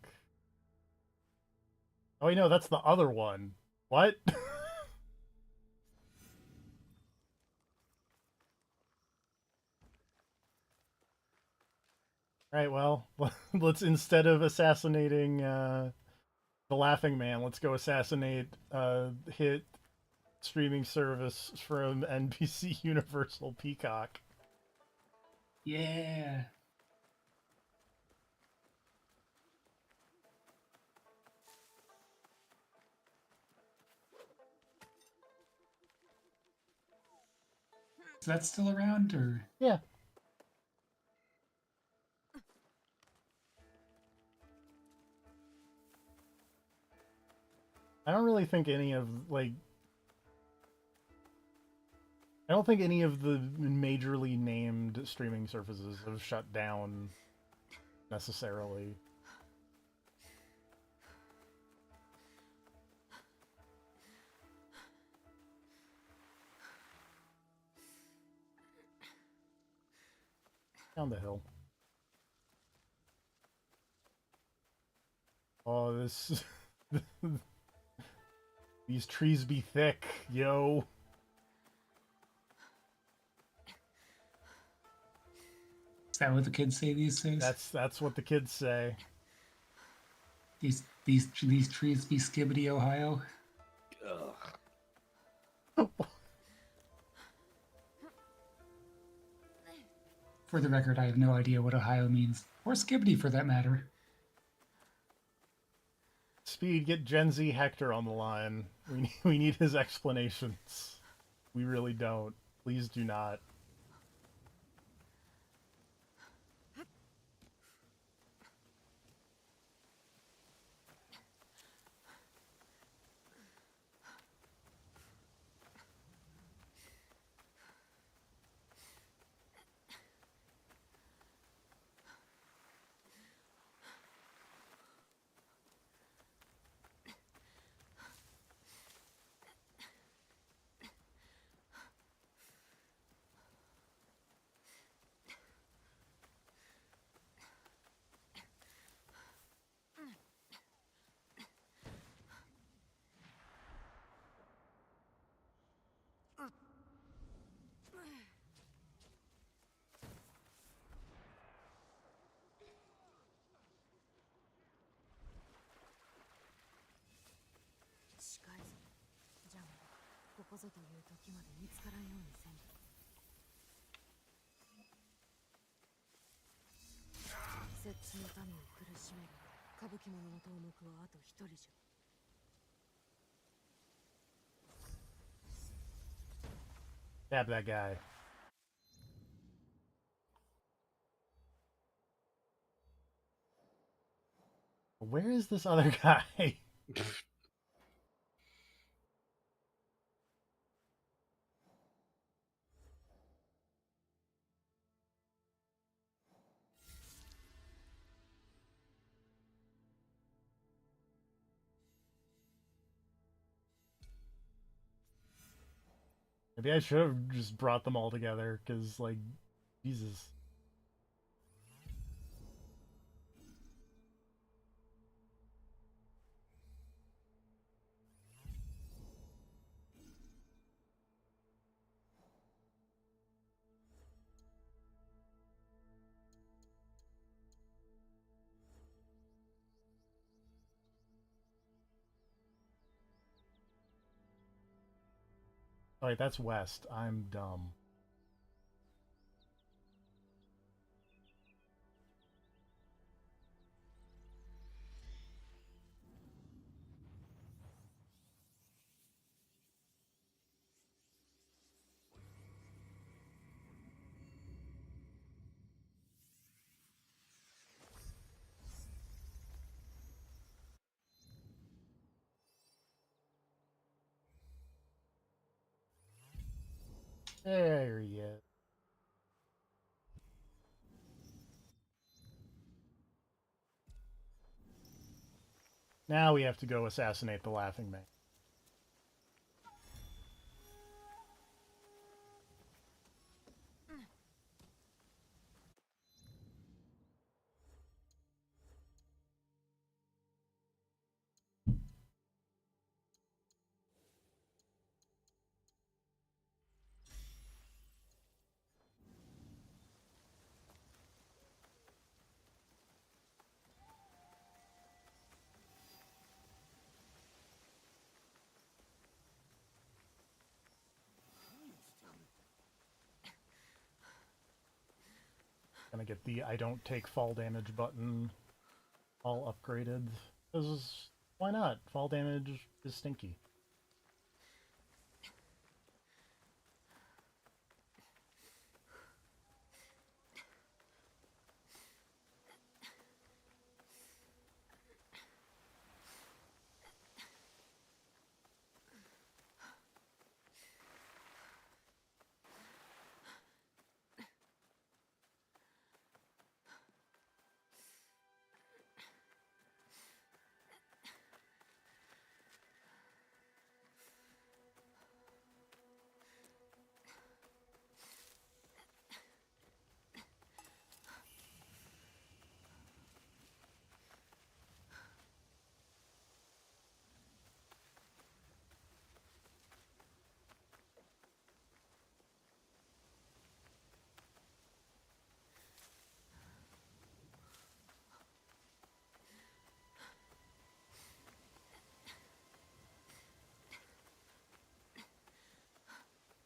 S3: Oh, wait, no, that's the other one. What? Alright, well, let's, instead of assassinating the Laughing Man, let's go assassinate hit streaming service from NBC Universal Peacock.
S7: Yeah. Is that still around, or?
S3: Yeah. I don't really think any of, like... I don't think any of the majorly named streaming services have shut down, necessarily. Down the hill. Oh, this... These trees be thick, yo.
S7: Is that what the kids say these days?
S3: That's what the kids say.
S7: These trees be Skibbity, Ohio. For the record, I have no idea what Ohio means, or Skibbity for that matter.
S3: Speed, get Gen Z Hector on the line. We need his explanations. We really don't. Please do not. Stab that guy. Where is this other guy? Maybe I should have just brought them all together, because, like, Jesus. Oh, wait, that's west. I'm dumb. There he is. Now we have to go assassinate the Laughing Man. Gonna get the I don't take fall damage button all upgraded. Because why not? Fall damage is stinky.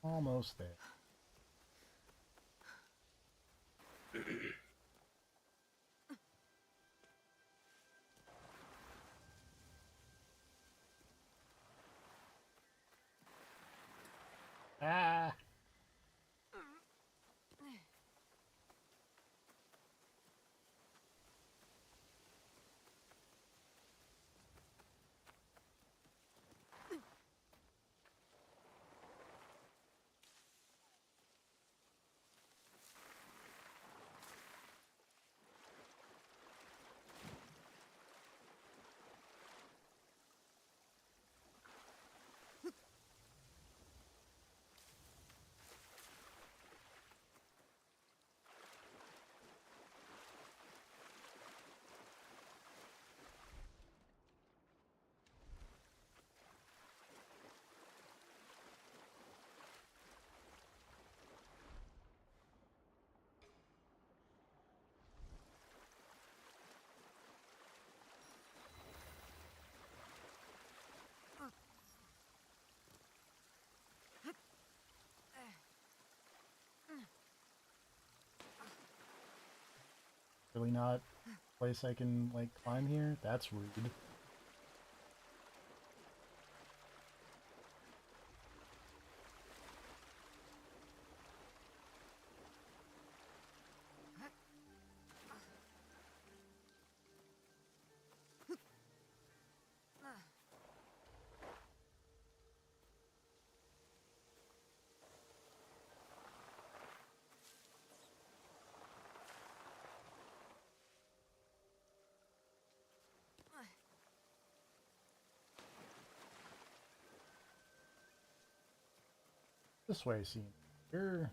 S3: Almost there. Ah! Really not a place I can, like, climb here? That's rude. This way, scene. Here.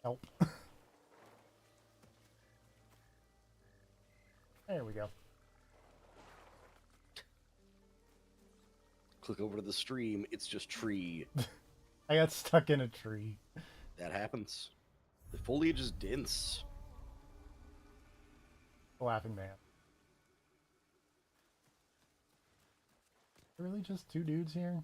S3: Help. There we go.
S8: Click over to the stream, it's just tree.
S3: I got stuck in a tree.
S8: That happens. The foliage is dense.
S3: The Laughing Man. Really just two dudes here?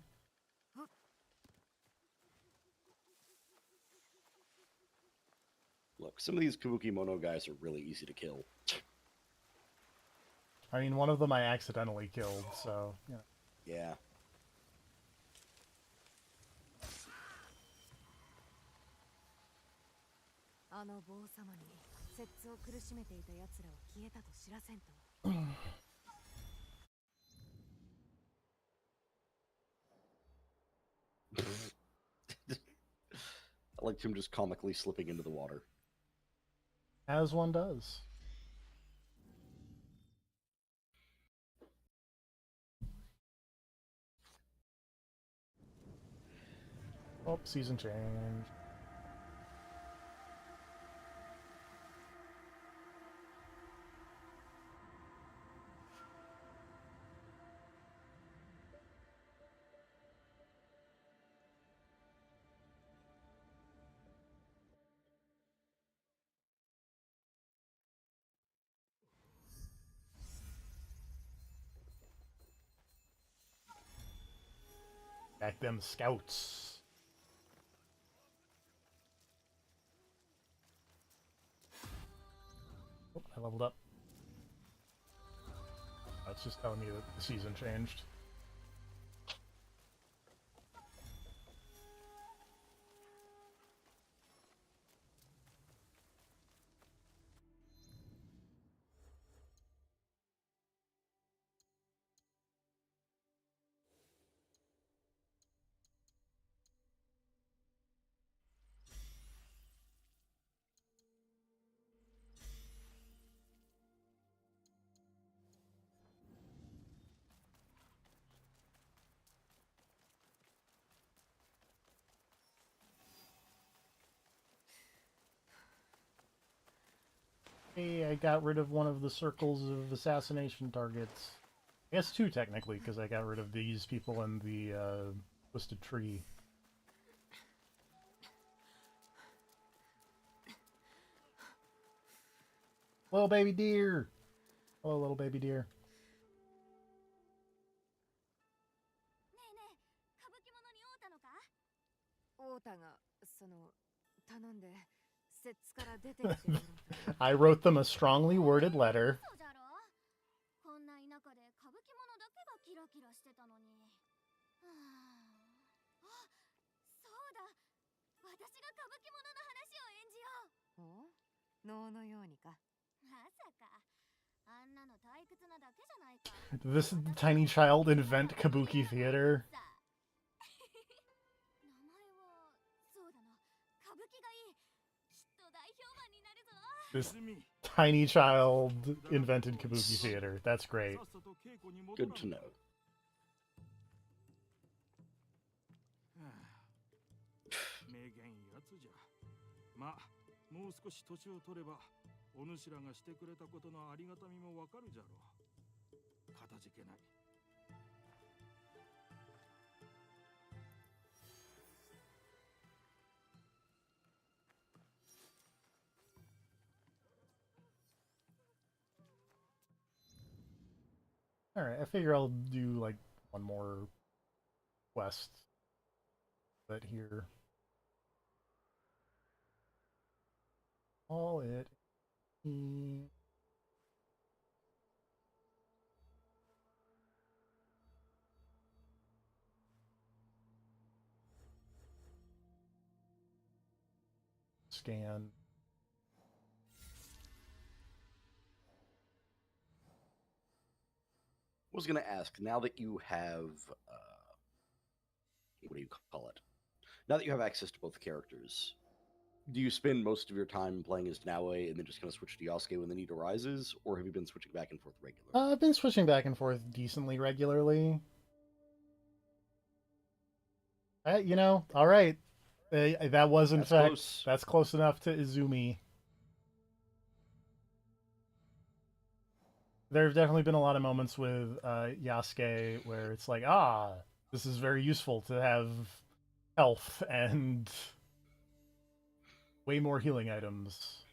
S8: Some of these Kabuki Mono guys are really easy to kill.
S3: I mean, one of them I accidentally killed, so, yeah.
S8: Yeah. I liked him just comically slipping into the water.
S3: As one does. Oh, season change. Back them scouts. Oh, I leveled up. That's just telling me that the season changed. Hey, I got rid of one of the circles of assassination targets. I guess two, technically, because I got rid of these people and the twisted tree. Little baby deer! Hello, little baby deer. I wrote them a strongly worded letter. This tiny child invent Kabuki theater. This tiny child invented Kabuki theater. That's great.
S8: Good to know.
S6: もう少し年を取れば、お主らがしてくれたことのありがたみもわかるじゃろう。かたじけない。
S3: Alright, I figure I'll do like one more quest but here. All it scan.
S8: I was going to ask, now that you have, what do you call it? Now that you have access to both characters, do you spend most of your time playing as Naue and then just kind of switch to Yasuke when the need arises, or have you been switching back and forth regularly?
S3: I've been switching back and forth decently regularly. You know, all right. That was in fact close. That's close enough to Izumi. There have definitely been a lot of moments with Yasuke where it's like, this is very useful to have health and way more healing items.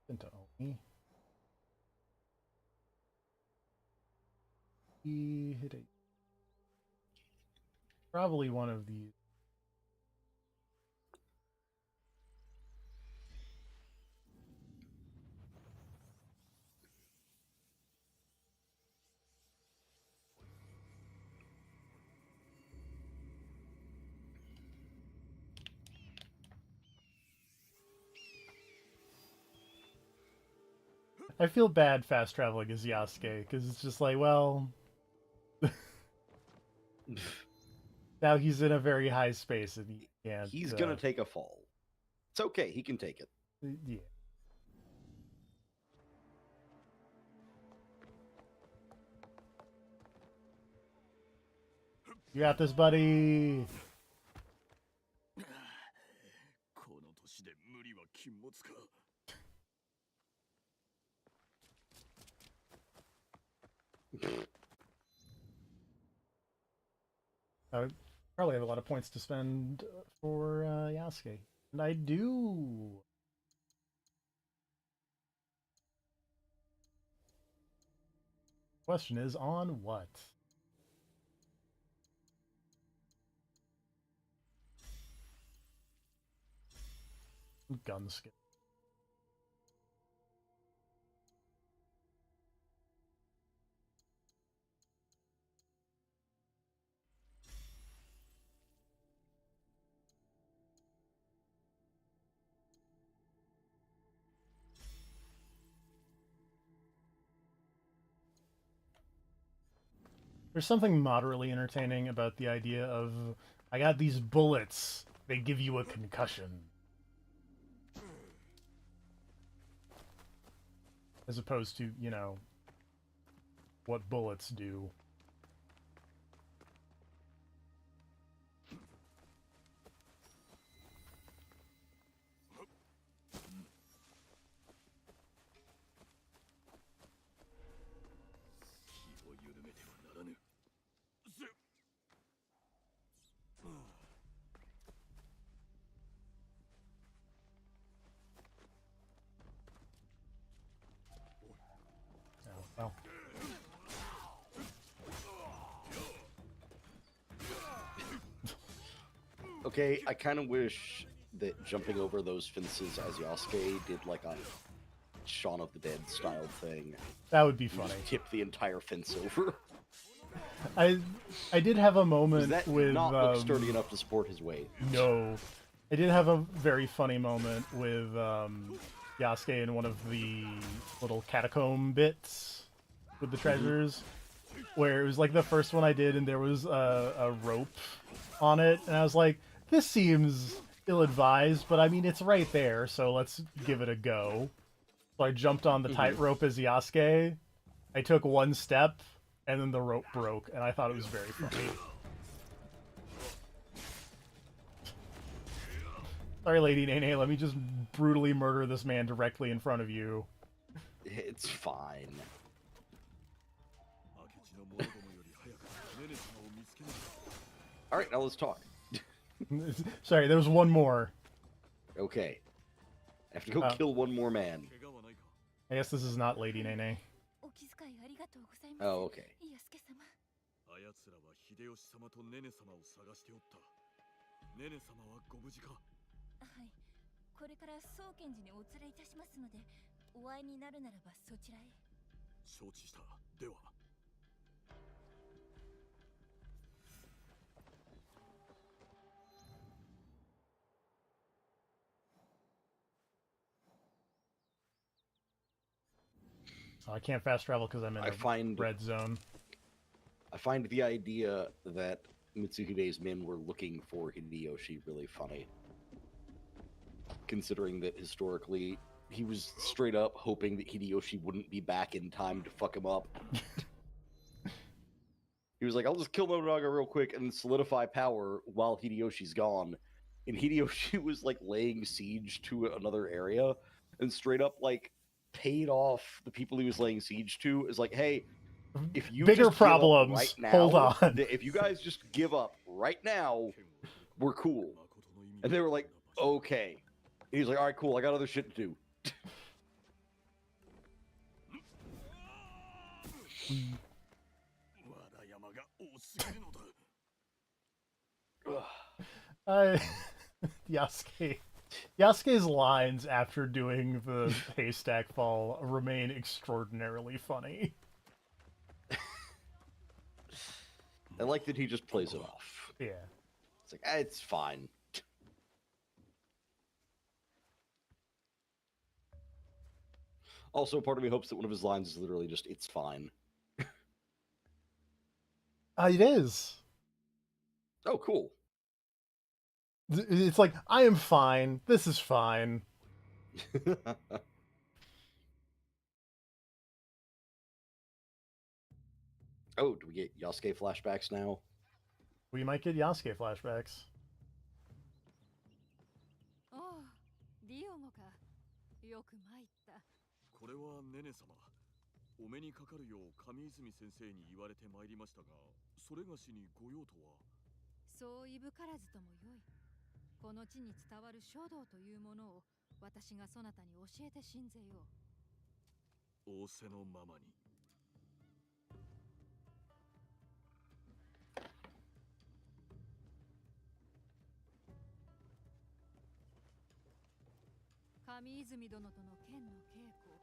S3: Into Oni. hit a... Probably one of these. I feel bad fast traveling as Yasuke, because it's just like, well... now he's in a very high space and he can't...
S8: He's gonna take a fall. It's okay, he can take it.
S3: Yeah. You got this, buddy!
S4: この年で無理は禁物か。
S3: I would probably have a lot of points to spend for Yasuke. And I do! Question is, on what? Gun skill. There's something moderately entertaining about the idea of, I got these bullets, they give you a concussion. As opposed to, you know, what bullets do. Well.
S8: Okay, I kind of wish that jumping over those fences as Yasuke did like a Shaun of the Dead style thing.
S3: That would be
S8: You
S3: funny.
S8: just tip the entire fence over.
S3: I did have a moment
S8: Does that
S3: with
S8: not look sturdy enough to support his weight?
S3: No. I did have a very funny moment with Yasuke in one of the little catacomb bits with the treasures, where it was like the first one I did and there was a rope on it, and I was like, this seems ill-advised, but I mean, it's right there, so let's give it a go. So I jumped on the tightrope as Yasuke, I took one step, and then the rope broke, and I thought it was very funny. Sorry, Lady Nene, let me just brutally murder this man directly in front of you.
S8: It's fine. Alright, now let's talk.
S3: Sorry, there was one more.
S8: Okay. I have to go kill one more man.
S3: I guess this is not Lady Nene.
S8: Oh, okay.
S4: あやつらは秀吉様とネネ様を探しておった。ネネ様はご無事か。
S11: はい。これから宗賢寺にお連れいたしますので、お会いになるならばそちらへ。
S4: 承知した。では。
S3: I can't fast travel because I'm in a red zone.
S8: I find the idea that Mitsuhide's men were looking for Hideyoshi really funny. Considering that historically, he was straight up hoping that Hideyoshi wouldn't be back in time to fuck him up. He was like, I'll just kill Nobunaga real quick and solidify power while Hideyoshi's gone. And Hideyoshi was like laying siege to another area and straight up like paid off the people he was laying siege to. Is like, hey, if you
S3: bigger
S8: just
S3: problems,
S8: give up right now,
S3: hold on.
S8: If you guys just give up right now, we're cool. And they were like, okay. And he's like, all right, cool. I got other shit to do.
S3: Yasuke. Yasuke's lines after doing the haystack fall remain extraordinarily funny.
S8: I like that he just plays it off.
S3: Yeah.
S8: It's like, it's fine. Also, part of me hopes that one of his lines is literally just, it's fine.
S3: It is.
S8: Oh, cool.
S3: It's like, I am fine. This is fine.
S8: Oh, do we get Yasuke flashbacks now?
S3: We might get Yasuke flashbacks.
S1: Oh, リオもか。よく参った。
S4: これはネネ様。お目にかかるよう上泉先生に言われてまいりましたが、それがしにご用とは。
S1: そういぶからずともよい。この地に伝わる書道というものを私がそなたに教えて信ぜよう。
S4: 仰せのままに。
S1: 上泉殿との剣の稽古、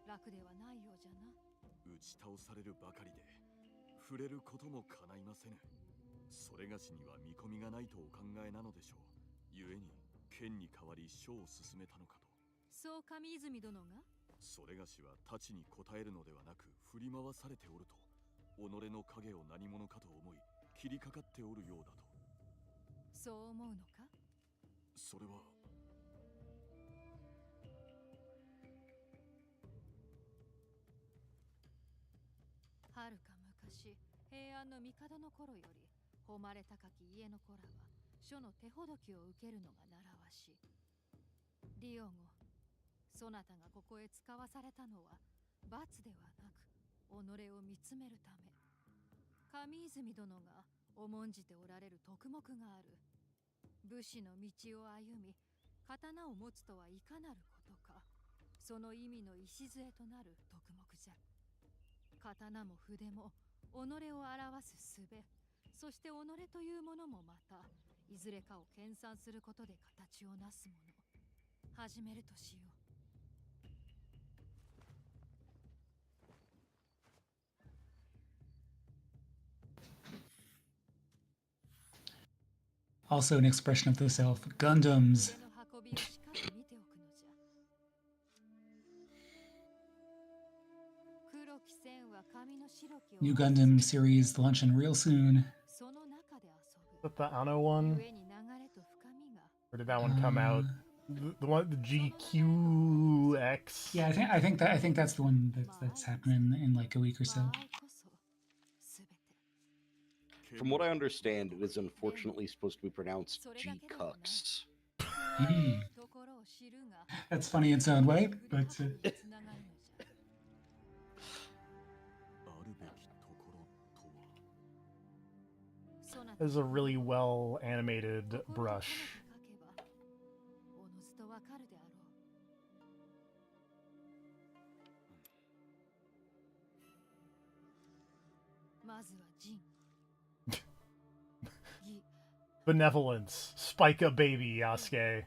S1: 楽ではないようじゃな。
S4: 打ち倒されるばかりで触れることも叶いませぬ。それがしには見込みがないとお考えなのでしょう。ゆえに剣に代わり書を進めたのかと。
S1: そう上泉殿が？
S4: それがしは太刀に応えるのではなく振り回されておると、己の影を何者かと思い切りかかっておるようだと。
S1: そう思うのか？
S4: それは。
S1: はるか昔、平安の帝の頃より誉れ高き家の子らは書の手ほどきを受けるのが習わし。リオゴ、そなたがここへ使わされたのは罰ではなく己を見つめるため。上泉殿が重んじておられる徳目がある。武士の道を歩み、刀を持つとはいかなることか。その意味の礎となる徳目じゃ。刀も筆も己を表す術、そして己というものもまたいずれかを研鑽することで形をなすもの。始めるとしよう。
S7: Also an expression of the self. Gundams. New Gundam series launching real soon.
S3: Is that the Anno one? Or did that one come out? The one, the GQX?
S7: Yeah, I think that's the one that's happening in like a week or so.
S8: From what I understand, it is unfortunately supposed to be pronounced G-Cux.
S7: That's funny in its own way, but...
S3: There's a really well animated brush. Benevolence. Spike a baby, Yasuke.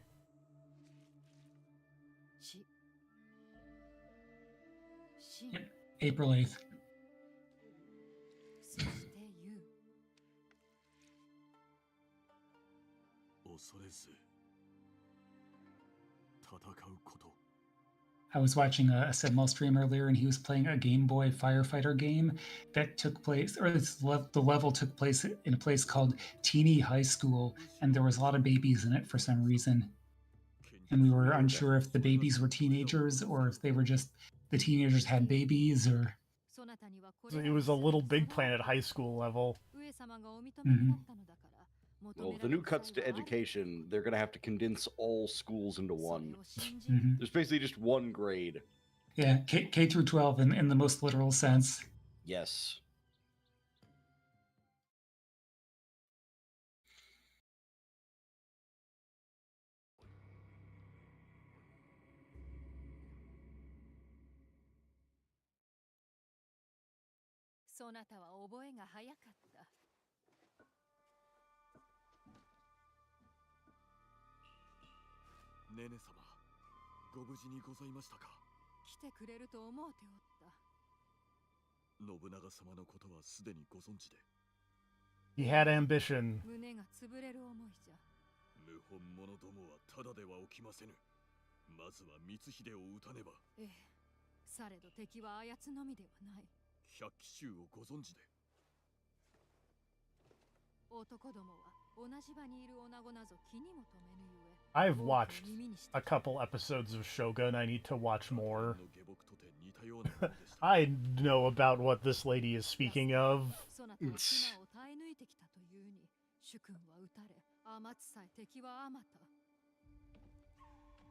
S7: Yep, April 8th. I was watching a Sedmal stream earlier, and he was playing a Game Boy firefighter game that took place, or the level took place in a place called Teeny High School, and there was a lot of babies in it for some reason. And we were unsure if the babies were teenagers, or if they were just the teenagers had babies, or...
S3: It was a Little Big Planet high school level.
S7: Mm-hmm.
S8: Well, with the new cuts to education, they're going to have to condense all schools into one.
S7: Mm-hmm.
S8: There's basically just one grade.
S7: Yeah, K through 12 in the most literal sense.
S8: Yes.
S1: そなたは覚えが早かった。
S4: ネネ様、ご無事にございましたか。
S1: 来てくれると思うておった。
S4: 信長様のことはすでにご存知で。
S3: He had ambition.
S1: 胸が潰れる思いじゃ。
S4: 謀反者どもはただでは起きませぬ。まずは光秀を討たねば。
S1: ええ。されど敵はあやつのみではない。
S4: 百騎衆をご存知で。
S1: 男どもは同じ場にいる女子なぞ気にも留めぬゆえ。
S3: I've watched a couple episodes of Shogun. I need to watch more. I know about what this lady is speaking of.
S1: そなたは島を耐え抜いてきたというに、主君は撃たれ、余つさえ敵はあまた。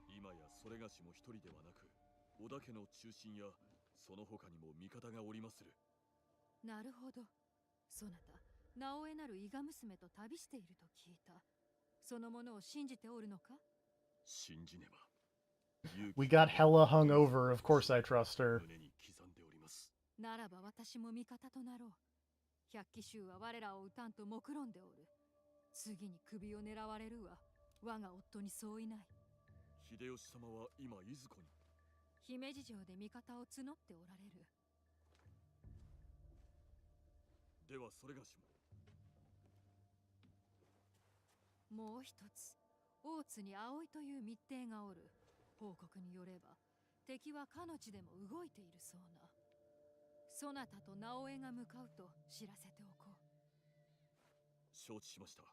S4: 今やそれがしも一人ではなく、織田家の中心やその他にも味方がおりまする。
S1: なるほど。そなた、直江なる伊賀娘と旅していると聞いた。そのものを信じておるのか？
S4: 信じねば。
S3: We got hella hungover. Of course I trust her.
S1: ならば私も味方となろう。百騎衆は我らを討たんと目論んでおる。次に首を狙われるわ。我が夫にそういない。
S4: 秀吉様は今いずこに？
S1: 姫路城で味方を募っておられる。
S4: ではそれがし
S1: も。もう一つ、大津に葵という密偵がおる。報告によれば、敵はかの地でも動いているそうな。そなたと直江が向かうと知らせておこう。
S4: 承知しました。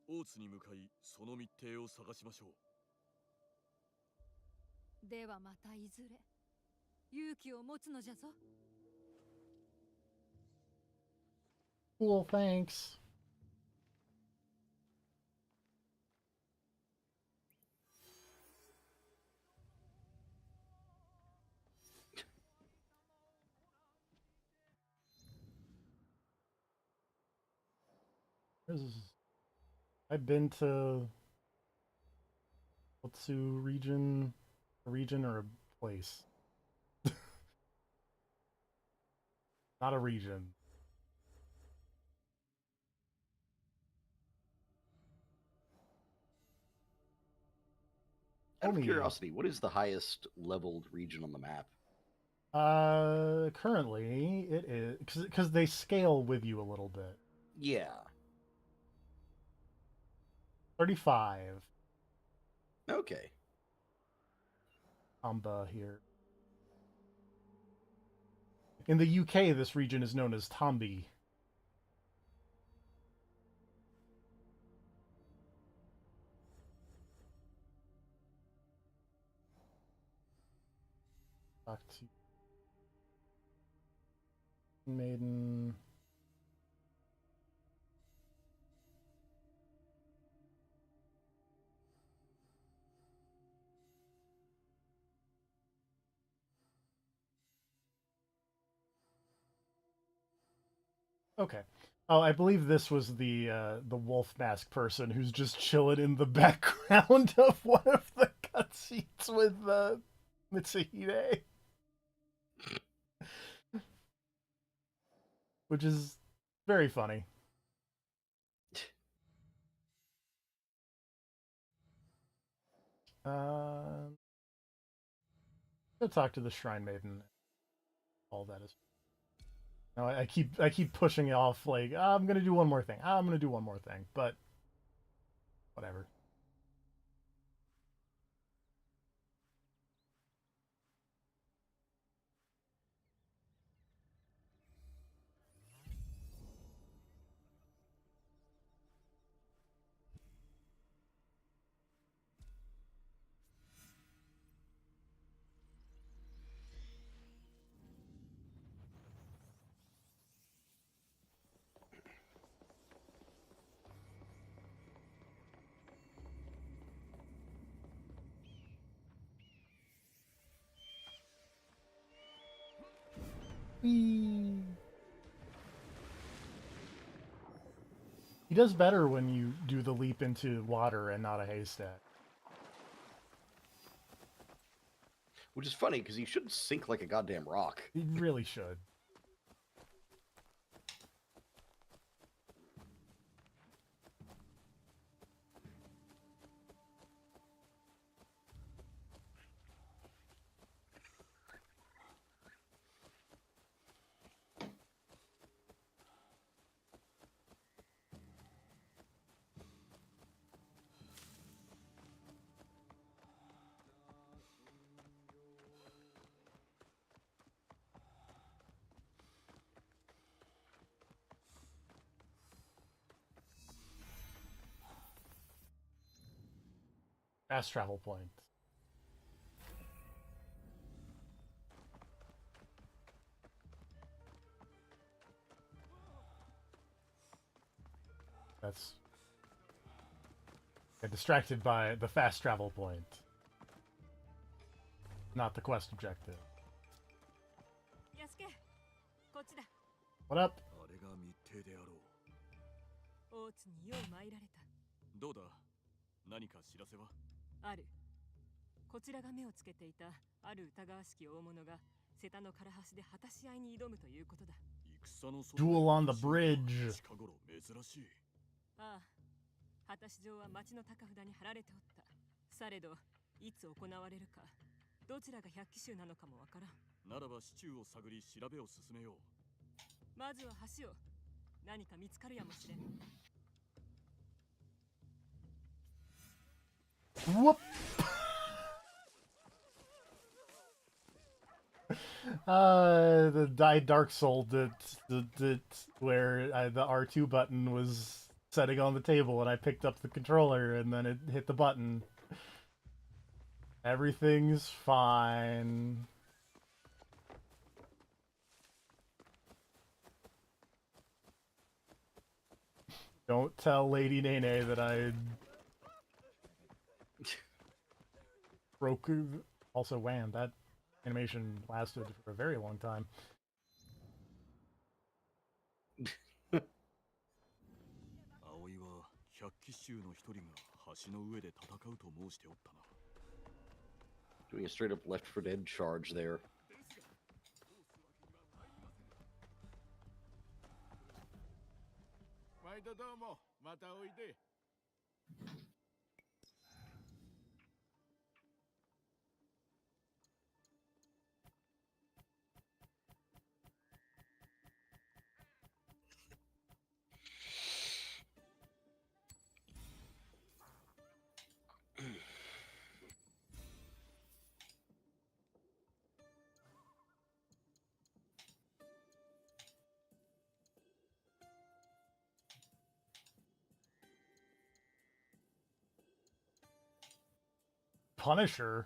S4: 大津に向かい、その密偵を探しましょ
S1: う。ではまたいずれ、勇気を持つのじゃぞ。
S3: Cool, thanks. I've been to Otsu region, a region or a place. Not a region.
S8: Out of curiosity, what is the highest leveled region on the map?
S3: Currently it is because they scale with you a little bit.
S8: Yeah.
S3: 35.
S8: Okay.
S3: Amba here. In the UK, this region is known as Tombi. Talk to Maiden. Okay. Oh, I believe this was the wolf mask person who's just chilling in the background of one of the cutscenes with Mitsuhide. Which is very funny. Go talk to the Shrine Maiden. All that is. No, I keep pushing it off. Like I'm gonna do one more thing. I'm gonna do one more thing, but whatever. He does better when you do the leap into water and not a haystack.
S8: Which is funny, because he should sink like a goddamn rock.
S3: He really should. Fast travel point. That's... Get distracted by the fast travel point. Not the quest objective. What up?
S4: あれが密偵であろう。
S12: 大津によう参られた。
S4: どうだ、何か知らせは？
S12: ある。こちらが目をつけていたある疑わしき大物が瀬田の唐橋で果たし合いに挑むということだ。
S4: 戦の
S3: Duel on the bridge.
S4: 近頃珍しい。
S12: ああ、果たし状は町の高札に貼られておった。されど、いつ行われるか、どちらが百騎衆なのかもわからん。
S4: ならば市中を探り調べを進めよう。
S12: まずは橋を。何か見つかるやもしれん。
S3: Whoop! The Dark Soul where the R2 button was setting on the table and I picked up the controller and then it hit the button. Everything's fine. Don't tell Lady Nene that I broke. Also, wham, that animation lasted for a very long time.
S4: 葵は百騎衆の一人が橋の上で戦うと申しておったな。
S8: Doing a straight up Left 4 Dead charge there.
S9: 毎度どうも、またおいで。
S3: Punisher?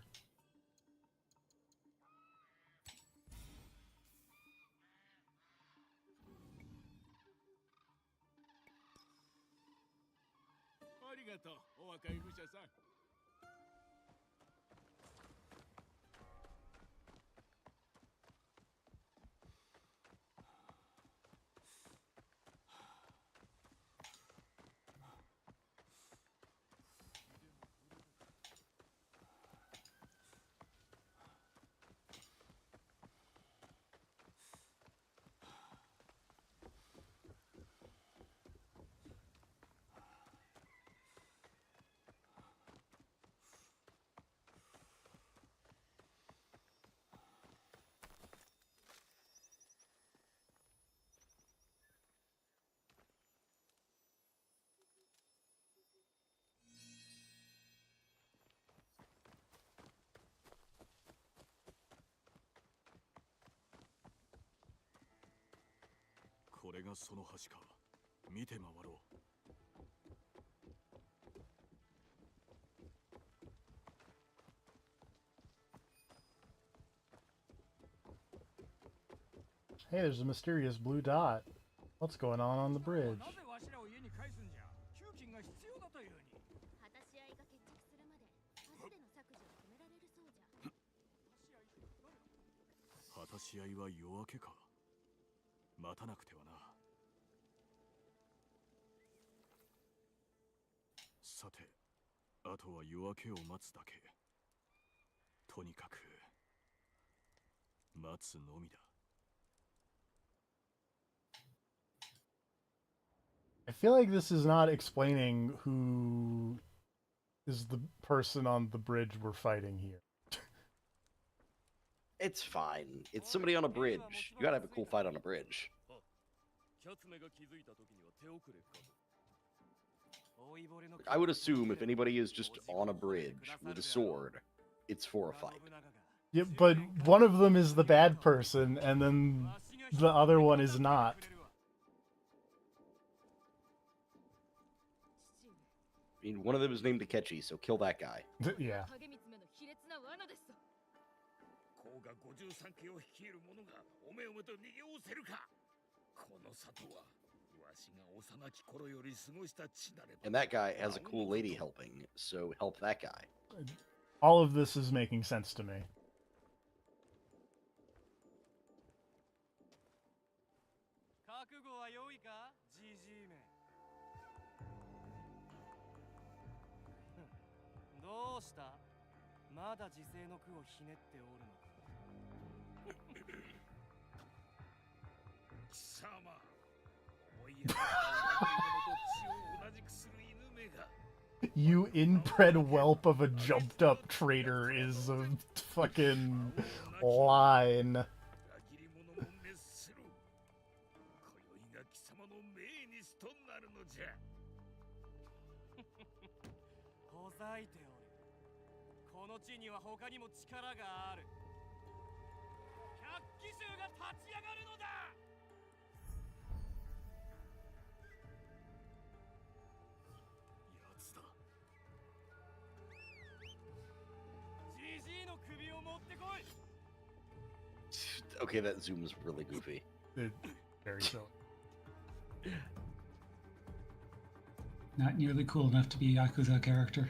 S9: Arigato, お若い武者さん。
S4: これがその橋か。見て回ろう。
S3: Hey, there's a mysterious blue dot. What's going on the bridge?
S9: なぜわしらを家に返すんじゃ。給金が必要だというに。
S5: 果たし合いが決着するまで橋での削除を止められるそうじゃ。
S4: 果たし合いは夜明けか。待たなくてはな。さて、あとは夜明けを待つだけ。とにかく待つのみだ。
S3: I feel like this is not explaining who is the person on the bridge we're fighting here.
S8: It's fine. It's somebody on a bridge. You gotta have a cool fight on a bridge. I would assume if anybody is just on a bridge with a sword, it's for a fight.
S3: Yeah, but one of them is the bad person, and then the other one is not.
S8: mean, one of them is named Akechi, so kill that guy.
S3: Yeah.
S6: 甲賀53家を率いる者がおめおめと逃げおせるか。この里はわしが幼き頃より過ごした地なれば。
S8: And that guy has a cool lady helping, so help that guy.
S3: All of this is making sense to me.
S13: 覚悟は良いか、ジジイめ。どうした？まだ時世の句をひねっておるのか。
S6: 貴様、思いやった裏切り者と血を同じくする犬めが。
S3: You inbred whelp of a jumped up traitor is a fucking line.
S6: 裏切り者も滅する。今宵が貴様の命日となるのじゃ。
S13: ほざいておる。この地には他にも力がある。百騎衆が立ち上がるのだ。
S6: やつだ。
S13: ジジイの首を持ってこい。
S8: Okay, that zoom is really goofy.
S3: Very silly.
S7: Not nearly cool enough to be a Yakuza character.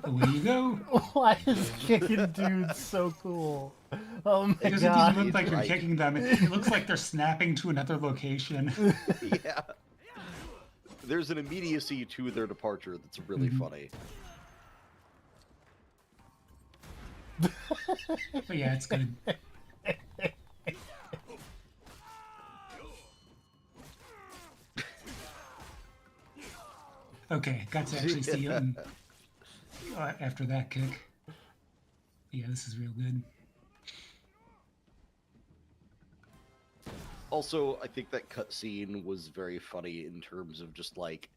S7: Away you go.
S3: Why is kicking dudes so cool? Oh my
S7: because
S3: god.
S7: It doesn't look like you're kicking them. It looks like they're snapping to another location.
S8: Yeah. There's an immediacy to their departure that's really funny.
S7: But yeah, it's good. Okay, got to actually see him after that kick. Yeah, this is real good.
S8: Also, I think that cutscene was very funny in terms of just like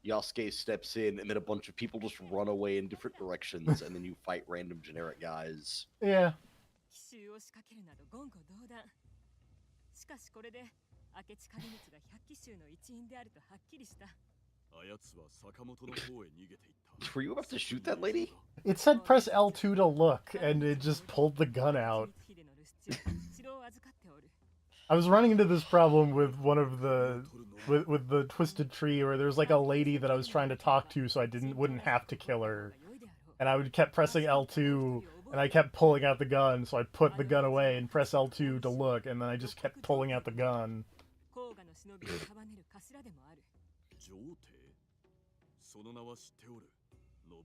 S8: Yasuke steps in and then a bunch of people just run away in different directions and then you fight random generic guys.
S3: Yeah.
S12: 奇襲を仕掛けるなど言語道断。しかしこれで明智兼光が百騎衆の一員であるとはっきりした。
S8: Were you about to shoot that lady?
S3: It said press L2 to look, and it just pulled the gun out. I was running into this problem with one of the with the Twisted Tree, where there's like a lady that I was trying to talk to, so I wouldn't have to kill her, and I would kept pressing L2, and I kept pulling out the gun, so I put the gun away and press L2 to look, and then I just kept pulling out the gun.
S4: その名は知っておる。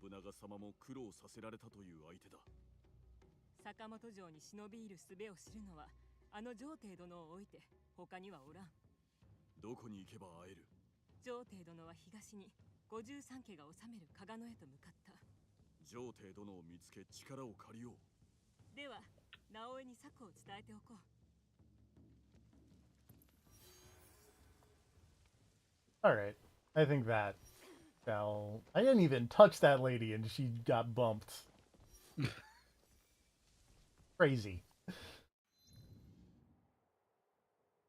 S4: 信長様も苦労させられたという相手だ。
S12: 坂本城に忍び入る術を知るのはあの上帝殿を置いて他にはおらん。
S4: どこに行けば会える？
S12: 上帝殿は東に53家が治める加賀野へと向かった。
S4: 上帝殿を見つけ力を借りよう。
S12: では直江に策を伝えておこう。
S3: All right, I think that. Now, I didn't even touch that lady and she got bumped. Crazy.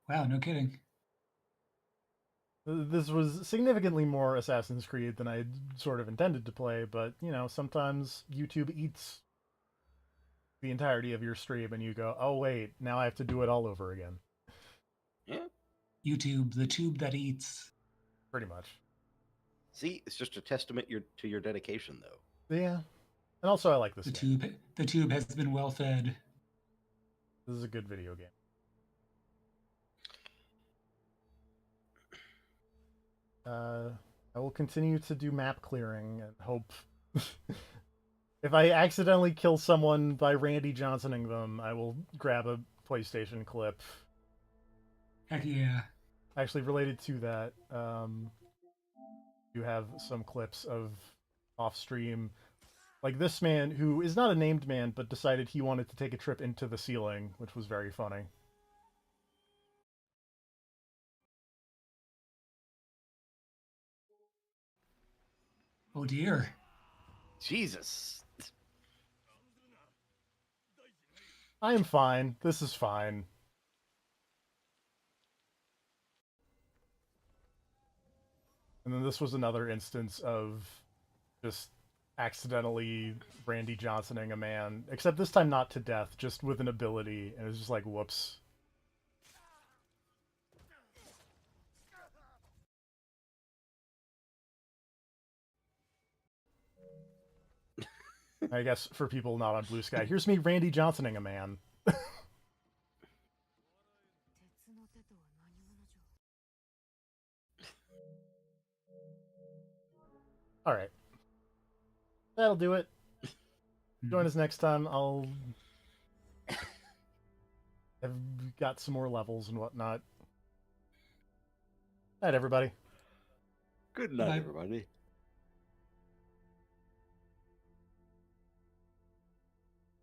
S7: Wow, no kidding.
S3: This was significantly more Assassin's Creed than I sort of intended to play, but, you know, sometimes YouTube eats the entirety of your stream and you go, oh wait, now I have to do it all over again.
S8: Yeah.
S7: YouTube, the tube that eats.
S3: Pretty much.
S8: See, it's just a testament to your dedication, though.
S3: Yeah, and also I like this game.
S7: The tube has been well fed.
S3: This is a good video game. I will continue to do map clearing and hope If I accidentally kill someone by Randy Johnsoning them, I will grab a PlayStation clip.
S7: Heck yeah.
S3: Actually, related to that, you have some clips of off-stream, like this man who is not a named man, but decided he wanted to take a trip into the ceiling, which was very funny.
S7: Oh dear.
S8: Jesus.
S3: I am fine. This is fine. And then this was another instance of just accidentally Randy Johnsoning a man, except this time not to death, just with an ability, and it's just like, whoops. I guess for people not on Blue Sky, here's me Randy Johnsoning a man. Alright. That'll do it. Join us next time. I'll have got some more levels and whatnot. Night, everybody.
S8: Good night, everybody.